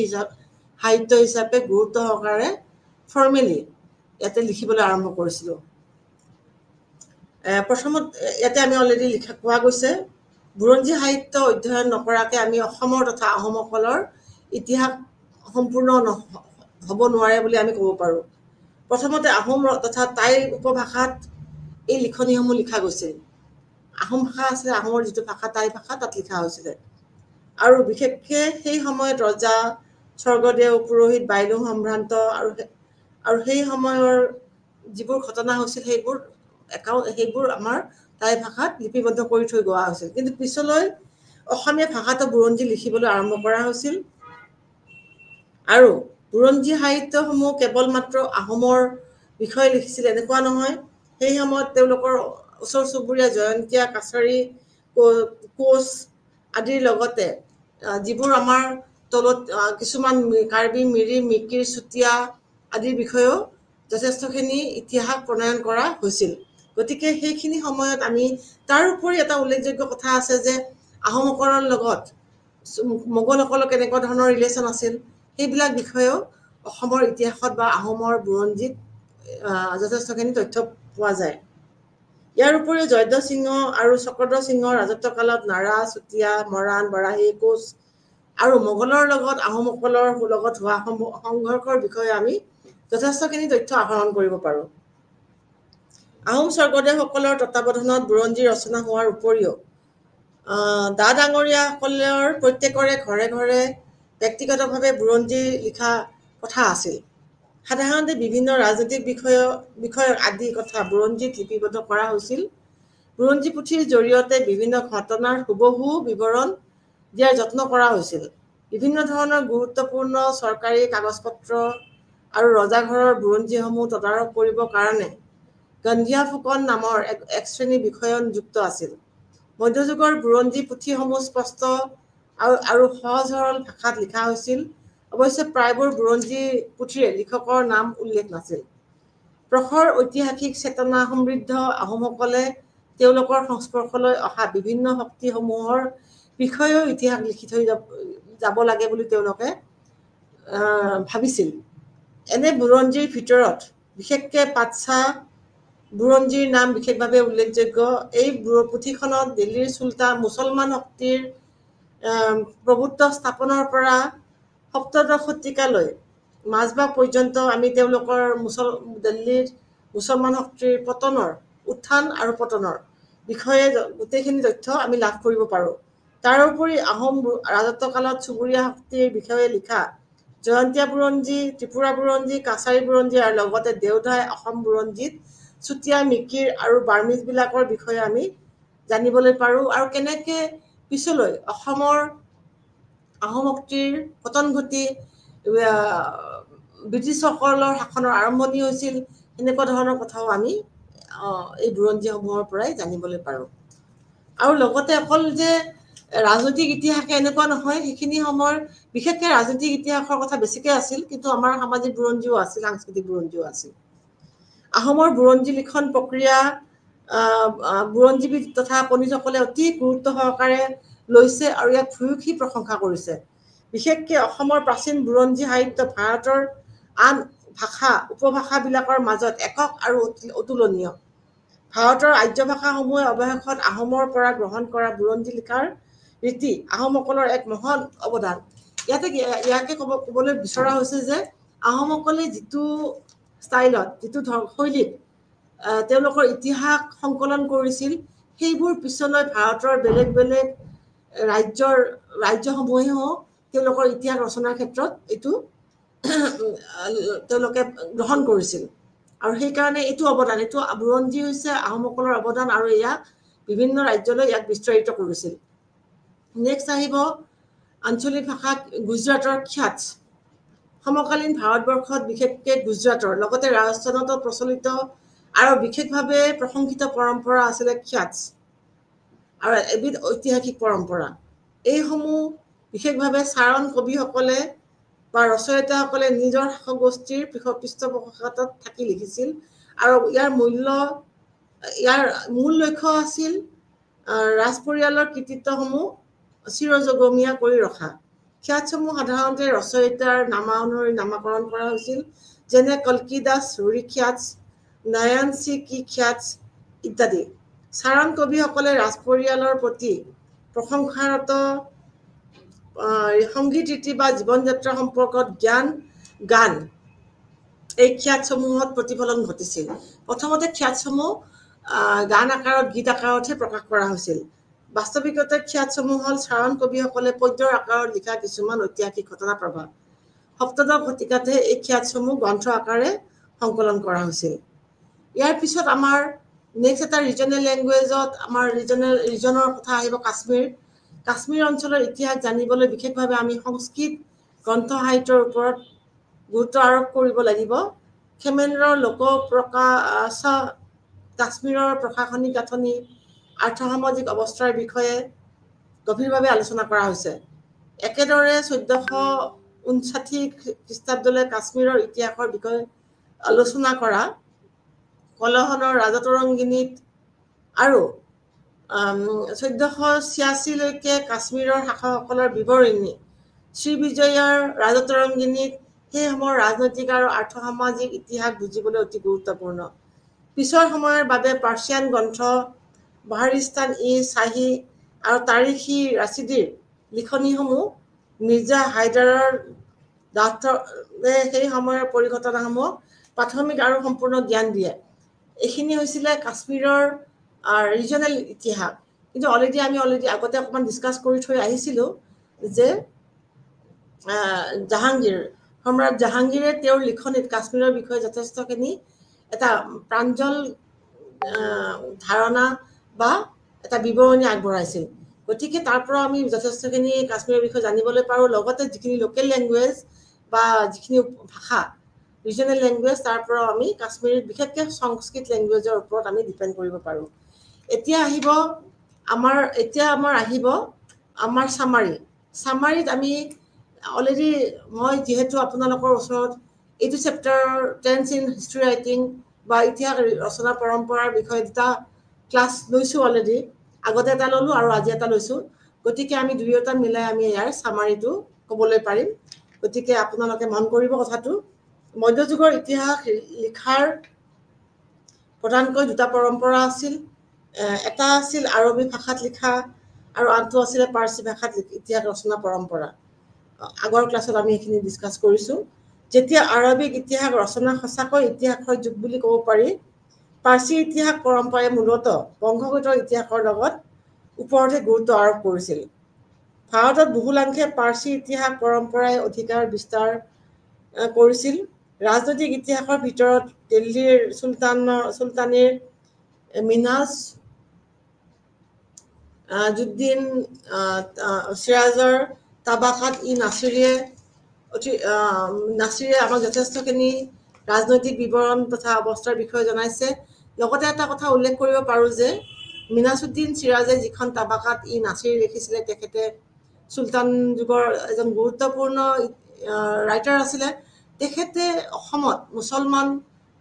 সাহিত্য হিচাপে গুৰুত্ব সহকাৰে ফৰ্মেলি ইয়াতে লিখিবলৈ আৰম্ভ কৰিছিলোঁ। প্ৰথমত ইয়াতে আমি অলৰেডি কোৱা গৈছে, বুৰঞ্জী সাহিত্য অধ্যয়ন নকৰাকৈ আমি অসমৰ তথা আহোমসকলৰ ইতিহাস সম্পূৰ্ণ হ'ব নোৱাৰে বুলি আমি ক'ব পাৰোঁ। প্ৰথমতে আহোম তথা টাই উপভাষাত এই লিখনিসমূহ লিখা গৈছিল। আহোম ভাষা আছিলে, আহোমৰ যিটো ভাষা টাই ভাষা, তাত লিখা হৈছিলে। আৰু বিশেষকৈ সেই সময়ত ৰজা, স্বৰ্গদেউ, পুৰোহিত, বাইলুং সম্ভ্ৰান্ত আৰু সেই সময়ৰ যিবোৰ ঘটনা হৈছিল সেইবোৰ আমাৰ টাই ভাষাত লিপিবদ্ধ কৰি থৈ গোৱা হৈছিল। কিন্তু পিছলৈ অসমীয়া ভাষাতো বুৰঞ্জী লিখিবলৈ আৰম্ভ কৰা হৈছিল। আৰু বুৰঞ্জী সাহিত্যসমূহ কেৱল মাত্ৰ আহোমৰ বিষয়ে লিখিছিল এনেকুৱা নহয়। সেই সময়ত তেওঁলোকৰ ওচৰ চুবুৰীয়া জয়ন্তীয়া, কাছাৰী, কোচ আদিৰ লগতে যিবোৰ আমাৰ তলত কিছুমান কাৰ্বি, মিৰি, মিকিৰ, চুতীয়া আদিৰ বিষয়েও যথেষ্টখিনি ইতিহাস প্ৰণয়ন কৰা হৈছিল। গতিকে সেইখিনি সময়ত আমি তাৰ উপৰি এটা উল্লেখযোগ্য কথা আছে যে আহোমসকলৰ লগত মোগলসকলৰ কেনেকুৱা ধৰণৰ ৰিলেশ্যন আছিল, সেইবিলাক বিষয়েও অসমৰ ইতিহাসত বা আহোমৰ বুৰঞ্জীত যথেষ্টখিনি তথ্য পোৱা যায়। ইয়াৰ উপৰিও জয়ধ্বজ সিংহ আৰু চক্ৰধ্বজ সিংহৰ ৰাজত্বকালত নাৰা, চুতীয়া, মৰাণ, বৰাহী, কোচ আৰু মোগলৰ লগত আহোমসকলৰ লগত হোৱা সংঘৰ্ষৰ বিষয়ে আমি যথেষ্টখিনি তথ্য আহৰণ কৰিব পাৰোঁ। আহোম স্বৰ্গদেউসকলৰ তত্বাৱধানত বুৰঞ্জী ৰচনা হোৱাৰ উপৰিও ডা ডাঙৰীয়াসকলৰ প্ৰত্যেকৰে ঘৰে ঘৰে ব্যক্তিগতভাৱে বুৰঞ্জী লিখা কথা আছিল। সাধাৰণতে বিভিন্ন ৰাজনৈতিক বিষয়ক আদি কথা বুৰঞ্জীত লিপিবদ্ধ কৰা হৈছিল। বুৰঞ্জী পুথিৰ জৰিয়তে বিভিন্ন ঘটনাৰ হুবহু বিৱৰণ দিয়াৰ যত্ন কৰা হৈছিল। বিভিন্ন ধৰণৰ গুৰুত্বপূৰ্ণ চৰকাৰী কাগজ-পত্ৰ আৰু ৰজাঘৰৰ বুৰঞ্জীসমূহ তদাৰক কৰিবৰ কাৰণে গন্ধিয়া ফুকন নামৰ এক শ্ৰেণী বিষয়ন যুক্ত আছিল। মধ্যযুগৰ বুৰঞ্জী পুথিসমূহ স্পষ্ট আৰু সহজ সৰল ভাষাত লিখা হৈছিল। অৱশ্যে প্ৰায়বোৰ বুৰঞ্জী পুথিৰে লিখকৰ নাম উল্লেখ নাছিল। প্ৰখৰ ঐতিহাসিক চেতনা সমৃদ্ধ আহোমসকলে তেওঁলোকৰ সংস্পৰ্শলৈ অহা বিভিন্ন শক্তিসমূহৰ বিষয়েও ইতিহাস লিখি থৈ যাব লাগে বুলি তেওঁলোকে ভাবিছিল। এনে বুৰঞ্জীৰ ভিতৰত বিশেষকৈ পাটচা বুৰঞ্জীৰ নাম বিশেষভাৱে উল্লেখযোগ্য। এই পুথিখনত দিল্লীৰ চুলতান মুছলমান শক্তিৰ প্ৰভুত্ব স্থাপনৰ পৰা সপ্তদশ শতিকালৈ মাজভাগ পৰ্যন্ত আমি তেওঁলোকৰ দিল্লীৰ মুছলমান শক্তিৰ উত্থান আৰু পতনৰ বিষয়ে গোটেইখিনি তথ্য আমি লাভ কৰিব পাৰোঁ। তাৰোপৰি আহোম ৰাজত্বকালত চুবুৰীয়া শক্তিৰ বিষয়ে লিখা জয়ন্তীয়া বুৰঞ্জী, ত্ৰিপুৰা বুৰঞ্জী, কাছাৰী বুৰঞ্জী আৰু লগতে দেওধাই অসম বুৰঞ্জীত চুতীয়া, মিকিৰ আৰু বাৰ্মিজবিলাকৰ বিষয়ে আমি জানিবলৈ পাৰোঁ। আৰু কেনেকৈ পিছলৈ আহোম শক্তিৰ পতন ঘটি ব্ৰিটিছসকলৰ শাসনৰ আৰম্ভণি হৈছিল, এনেকুৱা ধৰণৰ কথাও আমি এই বুৰঞ্জীসমূহৰ পৰাই জানিবলৈ পাৰোঁ। আৰু লগতে অকল যে ৰাজনৈতিক ইতিহাসে এনেকুৱা নহয়, সেইখিনি সময়ৰ বিশেষকৈ ৰাজনৈতিক ইতিহাসৰ কথা বেছিকৈ আছিল, কিন্তু আমাৰ সামাজিক বুৰঞ্জীও আছিল, সাংস্কৃতিক বুৰঞ্জীও আছিল। আহোমৰ বুৰঞ্জী লিখন প্ৰক্ৰিয়া বুৰঞ্জীবিদ তথা পণ্ডিতসকলে অতি গুৰুত্ব সহকাৰে লৈছে আৰু ইয়াক ভূয়সী প্ৰশংসা কৰিছে। বিশেষকৈ অসমৰ প্ৰাচীন বুৰঞ্জী সাহিত্য ভাৰতৰ আন উপভাষাবিলাকৰ মাজত একক আৰু অতুলনীয়। ভাৰতৰ আৰ্য ভাষাসমূহে অৱশেষত আহোমৰ পৰা গ্ৰহণ কৰা বুৰঞ্জী লিখাৰ ৰীতি আহোমসকলৰ এক মহান অৱদান। ইয়াকে ক'বলৈ বিচৰা হৈছে যে আহোমসকলে যিটো ষ্টাইলত, যিটো শৈলীত তেওঁলোকৰ ইতিহাস সংকলন কৰিছিল, সেইবোৰ পিছলৈ ভাৰতৰ বেলেগ বেলেগ ৰাজ্যসমূহেও তেওঁলোকৰ ইতিহাস ৰচনাৰ ক্ষেত্ৰত এইটো তেওঁলোকে গ্ৰহণ কৰিছিল। আৰু সেইকাৰণে এইটো বুৰঞ্জী হৈছে আহোমসকলৰ অৱদান আৰু ইয়াক বিভিন্ন ৰাজ্যলৈ বিস্তাৰিত কৰিছিল। নেক্সট আহিব আঞ্চলিক ভাষাত গুজৰাটৰ খ্যাত সমকালীন ভাৰতবৰ্ষত বিশেষকৈ গুজৰাটৰ লগতে ৰাজস্থানতো প্ৰচলিত আৰু বিশেষভাৱে প্ৰশংসিত পৰম্পৰা আছিলে খ্যাত আৰু এবিধ ঐতিহাসিক পৰম্পৰা। এইসমূহ বিশেষভাৱে চাৰণ কবিসকলে বা ৰচয়িতাসকলে নিজৰ শাসক গোষ্ঠীৰ পৃষ্ঠপোষকতাত থাকি লিখিছিল আৰু ইয়াৰ মূল লক্ষ্য আছিল ৰাজ পৰিয়ালৰ কৃতিত্বসমূহ চিৰযুগমীয়া কৰি ৰখা। খ্যাতসমূহ সাধাৰণতে ৰচয়িতাৰ নাম অনুসৰি নামকৰণ কৰা হৈছিল, যেনে কল্কি দাস ৰুৰি খ্যাত, নয়ন সি কি খ্যাত ইত্যাদি। চাৰণ কবিসকলে ৰাজ পৰিয়ালৰ প্ৰতি প্ৰশংসাৰত সংগীত ৰীতি বা জীৱন যাত্ৰা সম্পৰ্কত গান এই খ্যাতসমূহত প্ৰতিফলন ঘটিছিল। প্ৰথমতে খ্যাতসমূহ গান আকাৰত গীত আকাৰতহে প্ৰকাশ কৰা হৈছিল। বাস্তৱিকতে খ্যাতসমূহ হ'ল চাৰণ কবিসকলে পদ্যৰ আকাৰত লিখা কিছুমান ঐতিহাসিক ঘটনা প্ৰবাহ। সপ্তদশ শতিকাতহে এই খ্যাতসমূহ গ্ৰন্থ আকাৰে সংকলন কৰা হৈছিল। ইয়াৰ পিছত আমাৰ নেক্সট এটা ৰিজনেল লেংগুৱেজত আমাৰ ৰিজনৰ কথা আহিব কাশ্মীৰ। কাশ্মীৰ অঞ্চলৰ ইতিহাস জানিবলৈ বিশেষভাৱে আমি সংস্কৃত গ্ৰন্থ সাহিত্যৰ ওপৰত গুৰুত্ব আৰোপ কৰিব লাগিব। খেমেন্দ্ৰৰ লোকপ্ৰকাশ কাশ্মীৰৰ প্ৰশাসনিক গাঁথনি আৰ্থ-সামাজিক অৱস্থাৰ বিষয়ে গভীৰভাৱে আলোচনা কৰা হৈছে। একেদৰে 1459 খ্ৰীষ্টাব্দলৈ কাশ্মীৰৰ ইতিহাসৰ বিষয়ে আলোচনা কৰা কলহনৰ ৰাজতৰংগিনীত আৰু 1486লৈকে কাশ্মীৰৰ শাসকসকলৰ বিৱৰণী শ্ৰীবিজয়ৰ ৰাজতৰংগিনীত সেই সময়ৰ ৰাজনৈতিক আৰু আৰ্থ-সামাজিক ইতিহাস বুজিবলৈ অতি গুৰুত্বপূৰ্ণ। পিছৰ সময়ৰ বাবে পাৰ্চিয়ান গ্ৰন্থ বাহাৰিস্তান ই শ্বাহী আৰু তাৰিখী ৰাচিদিৰ লিখনিসমূহ মিৰ্জা হাইদাৰৰ ডাঠে সেই সময়ৰ পৰিঘটনাসমূহ প্ৰাথমিক আৰু সম্পূৰ্ণ জ্ঞান দিয়ে। এইখিনি হৈছিলে কাশ্মীৰৰ ৰিজনেল ইতিহাস। কিন্তু আমি আগতে অকণমান ডিছকাছ কৰি থৈ আহিছিলোঁ যে সম্ৰাট জাহাংগীৰে তেওঁৰ লিখনিত কাশ্মীৰৰ বিষয়ে যথেষ্টখিনি এটা প্ৰাঞ্জল ধাৰণা বা এটা বিৱৰণী আগবঢ়াইছিল। গতিকে তাৰ পৰা আমি যথেষ্টখিনি কাশ্মীৰৰ বিষয়ে জানিবলৈ পাৰোঁ। লগতে যিখিনি লোকেল লেংগুৱেজ বা যিখিনি ভাষা ৰিজনেল লেংগুৱেজ তাৰ পৰা আমি কাশ্মীৰত বিশেষকৈ সংস্কৃত লেংগুৱেজৰ ওপৰত আমি ডিপেণ্ড কৰিব পাৰোঁ। এতিয়া আমাৰ আহিব চামাৰীত আমি অলৰেডি মই যিহেতু আপোনালোকৰ ওচৰত এইটো চেপ্টাৰ ট্ৰেন্ডছ ইন হিষ্ট্ৰী ৰাইটিং বা ইতিহাস ৰচনা পৰম্পৰাৰ বিষয়ে দুটা ক্লাছ লৈছোঁ অলৰেডি। আগতে এটা ল'লোঁ আৰু আজি এটা লৈছোঁ। গতিকে আমি দুয়োটা মিলাই আমি ইয়াৰ চামাৰীটো ক'বলৈ পাৰিম। গতিকে আপোনালোকে মন কৰিব কথাটো। মধ্যযুগৰ ইতিহাস লিখাৰ প্ৰধানকৈ দুটা পৰম্পৰা আছিল। এটা আছিল আৰবী ভাষাত লিখা আৰু আনটো আছিলে পাৰ্চী ভাষাত ইতিহাস ৰচনা পৰম্পৰা। আগৰ ক্লাছত আমি এইখিনি ডিছকাছ কৰিছোঁ। যেতিয়া আৰবিক ইতিহাস ৰচনা সঁচাকৈ ইতিহাসৰ যুগ বুলি ক'ব পাৰি, পাৰ্চী ইতিহাস পৰম্পৰাই মূলতঃ বংশগত ইতিহাসৰ ওপৰতহে গুৰুত্ব আৰোপ কৰিছিল। ভাৰতত বহুলাংশে পাৰ্চী ইতিহাস পৰম্পৰাই অধিকাৰ বিস্তাৰ কৰিছিল। ৰাজনৈতিক ইতিহাসৰ ভিতৰত দিল্লীৰ চুলতানীৰ মিনহাজ যুদ্দিন চিৰাজৰ তাবাকাত ই নাছিৰে আমাক যথেষ্টখিনি ৰাজনৈতিক বিৱৰণ তথা অৱস্থাৰ বিষয়ে জনাইছে। লগতে এটা কথা উল্লেখ কৰিব পাৰোঁ যে মিনাছুদ্দিন চিৰাজে যিখন তাবাকাত ই নাছিৰ লিখিছিলে, তেখেতে চুলতান যুগৰ এজন গুৰুত্বপূৰ্ণ ৰাইটাৰ আছিলে। তেখেতে অসমত মুছলমান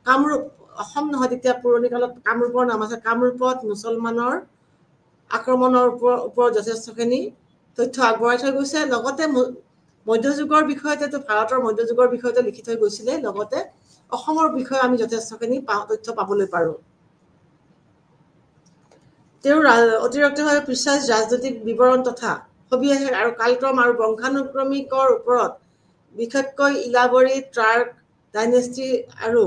কামৰূপ, অসম নহয় তেতিয়া পুৰণি কালত কামৰূপৰ নাম আছে, কামৰূপত মুছলমানৰ আক্ৰমণৰ ওপৰত যথেষ্টখিনি তথ্য আগবঢ়াই থৈ গৈছে। লগতে মধ্যযুগৰ বিষয়তেতো ভাৰতৰ মধ্যযুগৰ বিষয়তে লিখি থৈ গৈছিলে। লগতে অসমৰ বিষয়ে আমি যথেষ্টখিনি তথ্য পাবলৈ পাৰোঁ। তেওঁৰ অতিৰিক্তভাৱে প্ৰিচাইজ ৰাজনৈতিক বিৱৰণ তথা সবিশেষ আৰু কালক্ৰম আৰু বংশানুক্ৰমিকৰ ওপৰত বিশেষকৈ ইলাবৰী ট্ৰাৰ্ক ডাইনেষ্টি আৰু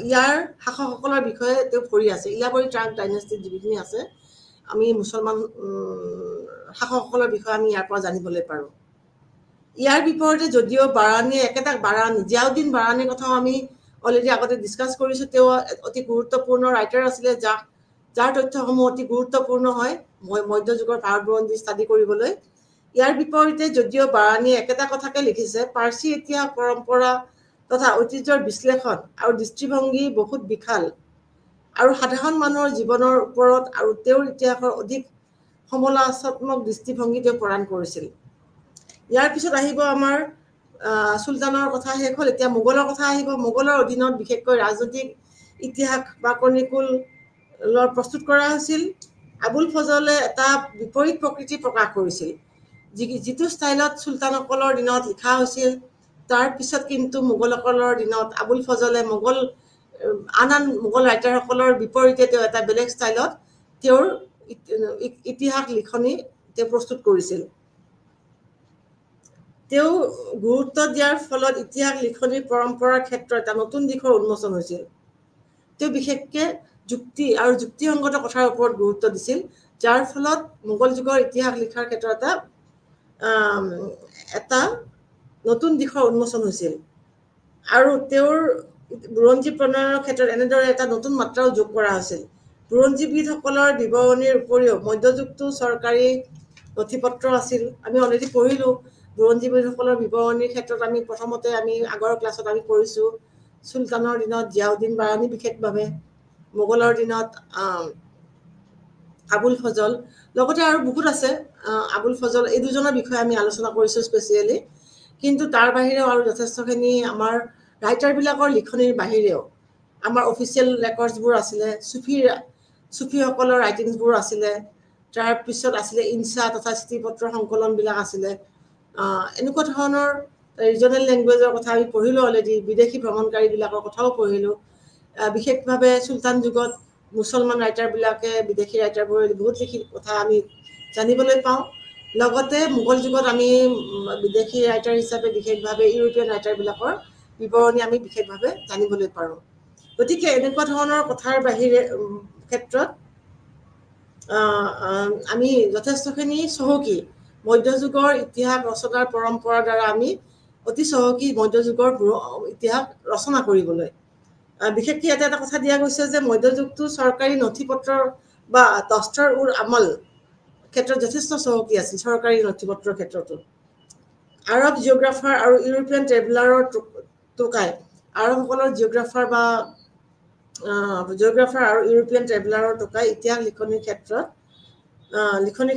ইয়াৰ শাসকসকলৰ বিষয়ে তেওঁ ভৰি আছে। ইলাবৰী ট্ৰাৰ্ক ডাইনেষ্টিত যিখিনি আছে, আমি মুছলমান শাসকসকলৰ বিষয়ে আমি ইয়াৰ পৰা জানিবলৈ পাৰোঁ। ইয়াৰ বিপৰীতে যদিও জিয়াউদ্দিন বাৰানীৰ কথাও আমি অলৰেডি আগতে ডিছকাছ কৰিছোঁ। তেওঁ অতি গুৰুত্বপূৰ্ণ ৰাইটাৰ আছিলে, যাক যাৰ তথ্যসমূহ অতি গুৰুত্বপূৰ্ণ হয় মধ্যযুগৰ ভাৰত বুৰঞ্জী ষ্টাডি কৰিবলৈ। ইয়াৰ বিপৰীতে যদিও বাৰাণীয়ে একেটা কথাকে লিখিছে, পাৰ্চী ইতিহাস পৰম্পৰা তথা ঐতিহ্যৰ বিশ্লেষণ আৰু দৃষ্টিভংগী বহুত বিশাল আৰু সাধাৰণ মানুহৰ জীৱনৰ ওপৰত আৰু তেওঁৰ ইতিহাসৰ অধিক সমালোচনাত্মক দৃষ্টিভংগী তেওঁ প্ৰদান কৰিছিল। ইয়াৰ পিছত আহিব আমাৰ চুলতানৰ কথা শেষ হ'ল, এতিয়া মোগলৰ কথা আহিব। মোগলৰ অধীনত বিশেষকৈ ৰাজনৈতিক ইতিহাস বা ক্ৰনিকলৰ প্ৰস্তুত কৰা হৈছিল। আবুল ফজলে এটা বিপৰীত প্ৰকৃতি প্ৰকাশ কৰিছিল, যিটো ষ্টাইলত চুলতানসকলৰ দিনত লিখা হৈছিল। তাৰ পিছত কিন্তু মোগলসকলৰ দিনত আবুল ফজলে আন মোগল ৰাইটাৰসকলৰ বিপৰীতে তেওঁ এটা বেলেগ ষ্টাইলত তেওঁৰ ইতিহাস লিখনি তেওঁ প্ৰস্তুত কৰিছিল। তেওঁ গুৰুত্ব দিয়াৰ ফলত ইতিহাস লিখনিৰ পৰম্পৰাৰ ক্ষেত্ৰত এটা নতুন দিশৰ উন্মোচন হৈছিল। তেওঁ বিশেষকৈ যুক্তি আৰু যুক্তিসংগত কথাৰ ওপৰত গুৰুত্ব দিছিল, যাৰ ফলত মোগল যুগৰ ইতিহাস লিখাৰ ক্ষেত্ৰত এটা নতুন দিশৰ উন্মোচন হৈছিল। আৰু তেওঁৰ বুৰঞ্জী প্ৰণয়নৰ ক্ষেত্ৰত এনেদৰে এটা নতুন মাত্ৰাও যোগ কৰা হৈছিল। বুৰঞ্জীবিদসকলৰ বিৱৰণীৰ উপৰিও মধ্যযুগটো চৰকাৰী নথিপত্ৰ আছিল। আমি অলৰেডি পঢ়িলোঁ বুৰঞ্জীবিদসকলৰ বিৱৰণীৰ ক্ষেত্ৰত। প্ৰথমতে আমি আগৰ ক্লাছত আমি পঢ়িছোঁ চুলতানৰ দিনত জিয়াউদ্দিন বাৰাণী, বিশেষভাৱে মোগলৰ দিনত আবুল ফজল, লগতে আৰু বহুত আছে। আবুল ফজল এই দুজনৰ বিষয়ে আমি আলোচনা কৰিছোঁ স্পেচিয়েলি। কিন্তু তাৰ বাহিৰেও আৰু যথেষ্টখিনি আমাৰ ৰাইটাৰবিলাকৰ লিখনিৰ বাহিৰেও আমাৰ অফিচিয়েল ৰেকৰ্ডছবোৰ আছিলে, চুফীসকলৰ ৰাইটিংছবোৰ আছিলে। তাৰপিছত আছিলে ইনচা তথা চিঠিপত্ৰ সংকলনবিলাক আছিলে। এনেকুৱা ধৰণৰ ৰিজনেল লেংগুৱেজৰ কথা আমি পঢ়িলোঁ অলৰেডি। বিদেশী ভ্ৰমণকাৰীবিলাকৰ কথাও পঢ়িলোঁ। বিশেষভাৱে চুলতান যুগত মুছলমান ৰাইটাৰবিলাকে, বিদেশী ৰাইটাৰবোৰে বহুতখিনি কথা আমি জানিবলৈ পাওঁ। লগতে মোগল যুগত আমি বিদেশী ৰাইটাৰ হিচাপে বিশেষভাৱে ইউৰোপীয়ান ৰাইটাৰবিলাকৰ বিৱৰণী আমি বিশেষভাৱে জানিবলৈ পাৰোঁ। গতিকে এনেকুৱা ধৰণৰ কথাৰ ক্ষেত্ৰত আমি যথেষ্টখিনি চহকী মধ্যযুগৰ ইতিহাস ৰচনাৰ পৰম্পৰাৰ দ্বাৰা আমি অতি চহকী মধ্যযুগৰ ইতিহাস ৰচনা কৰিবলৈ। বিশেষকৈ ইয়াতে এটা কথা দিয়া গৈছে যে মধ্যযুগটো চৰকাৰী নথিপত্ৰৰ বা দস্তৰ উল আমল ক্ষেত্ৰত যথেষ্ট চহকী আছিল। চৰকাৰী নথিপত্ৰৰ ক্ষেত্ৰতো আৰব জিঅ'গ্ৰাফাৰ আৰু ইউৰোপীয়ান ট্ৰেভেলাৰৰ টোকাই আৰবসকলৰ জিঅ'গ্ৰাফাৰ আৰু ইউৰোপীয়ান ট্ৰেভেলাৰৰ টোকাই ইতিহাস লিখনিৰ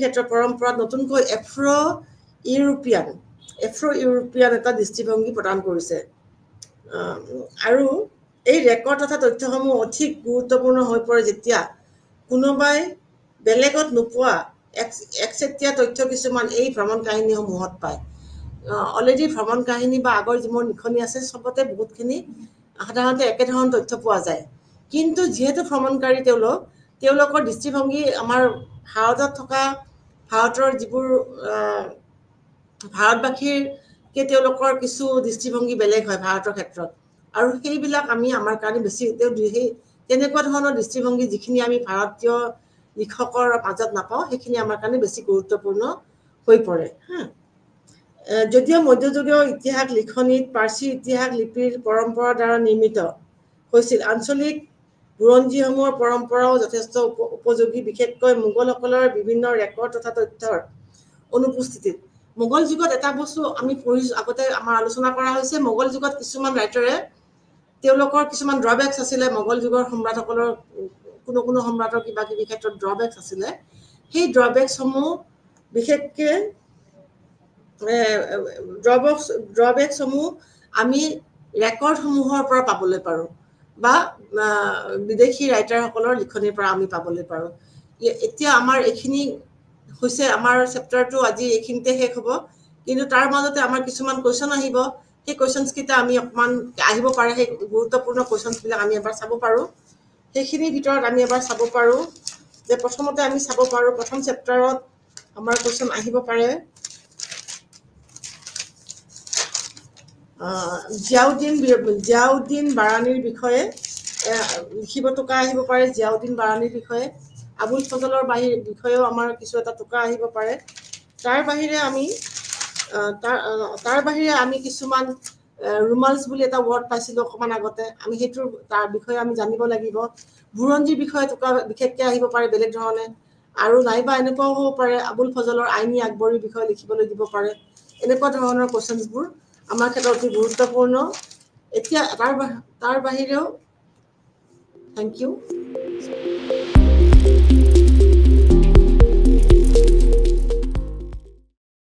ক্ষেত্ৰত পৰম্পৰাত নতুনকৈ এফ্ৰ ইউৰোপীয়ান এটা দৃষ্টিভংগী প্ৰদান কৰিছে। আৰু এই ৰেকৰ্ড তথা তথ্যসমূহ অধিক গুৰুত্বপূৰ্ণ হৈ পৰে যেতিয়া কোনোবাই বেলেগত নোপোৱা একচেটিয়া তথ্য কিছুমান এই ভ্ৰমণ কাহিনীসমূহত পায়। অলৰেডি ভ্ৰমণ কাহিনী বা আগৰ যিবোৰ লিখনি আছে চবতে বহুতখিনি সাধাৰণতে একেধৰণৰ তথ্য পোৱা যায়। কিন্তু যিহেতু ভ্ৰমণকাৰী তেওঁলোকৰ দৃষ্টিভংগী আমাৰ ভাৰতত থকা ভাৰতৰ যিবোৰ ভাৰতবাসীৰকে তেওঁলোকৰ কিছু দৃষ্টিভংগী বেলেগ হয় ভাৰতৰ ক্ষেত্ৰত। আৰু সেইবিলাক আমাৰ কাৰণে বেছি তেনেকুৱা ধৰণৰ দৃষ্টিভংগী যিখিনি আমি ভাৰতীয় লিখকৰ মাজত নাপাওঁ, সেইখিনি আমাৰ কাৰণে বেছি গুৰুত্বপূৰ্ণ হৈ পৰে। যদিও মধ্যযুগীয় ইতিহাস লিখনিত পাৰ্চী ইতিহাস লিপিৰ পৰম্পৰাৰ দ্বাৰা নিৰ্মিত হৈছিল, আঞ্চলিক বুৰঞ্জীসমূহৰ পৰম্পৰাও যথেষ্ট উপযোগী, বিশেষকৈ মোগলসকলৰ বিভিন্ন ৰেকৰ্ড তথা তথ্যৰ অনুপস্থিতিত। মোগল যুগত এটা বস্তু আমি পঢ়িছোঁ, আগতে আমাৰ আলোচনা কৰা হৈছে, মোগল যুগত কিছুমান ৰাইটাৰে তেওঁলোকৰ কিছুমান ড্ৰবেক্স আছিলে। মোগল যুগৰ সম্ৰাটসকলৰ কোনো সম্ৰাটৰ কিবা কিবি ক্ষেত্ৰত ড্ৰবেক্স আছিলে। সেই ড্ৰবেক্সসমূহ বিশেষকৈ আমি ৰেকৰ্ডসমূহৰ পৰা পাবলৈ পাৰোঁ বা বিদেশী ৰাইটাৰসকলৰ লিখনিৰ পৰা আমি পাবলৈ পাৰোঁ। এতিয়া আমাৰ এইখিনি হৈছে আমাৰ চেপ্টাৰটো আজি এইখিনিতে শেষ হ'ব। কিন্তু তাৰ মাজতে আমাৰ কিছুমান কুৱেশ্যন আহিব। সেই কুৱেশ্যনছকেইটা আমি অকণমান আহিব পাৰে, সেই গুৰুত্বপূৰ্ণ কুৱেশ্যনছবিলাক আমি এবাৰ চাব পাৰোঁ। সেইখিনিৰ ভিতৰত আমি এবাৰ চাব পাৰোঁ যে প্ৰথমতে আমি চাব পাৰোঁ প্ৰথম চেপ্টাৰত আমাৰ কুৱেশ্যন আহিব পাৰে জিয়াউদ্দিন বাৰাণীৰ বিষয়ে লিখিব টোকা আহিব পাৰে। জিয়াউদ্দিন বাৰাণীৰ বিষয়ে আবুল ফজলৰ বিষয়েও আমাৰ কিছু এটা টোকা আহিব পাৰে। তাৰ বাহিৰে আমি কিছুমান ৰুমালছ বুলি এটা ৱৰ্ড পাইছিলোঁ অকণমান আগতে, আমি সেইটোৰ তাৰ বিষয়ে আমি জানিব লাগিব। বুৰঞ্জীৰ বিষয়ে বিশেষকৈ আহিব পাৰে বেলেগ ধৰণে, আৰু নাইবা এনেকুৱাও হ'ব পাৰে আবুল ফজলৰ আইনী আকবৰীৰ বিষয়ে লিখিবলৈ দিব পাৰে। এনেকুৱা ধৰণৰ কুৱেশ্যনছবোৰ আমাৰ ক্ষেত্ৰত অতি গুৰুত্বপূৰ্ণ। এতিয়া তাৰ বাহিৰেও থেংক ইউ।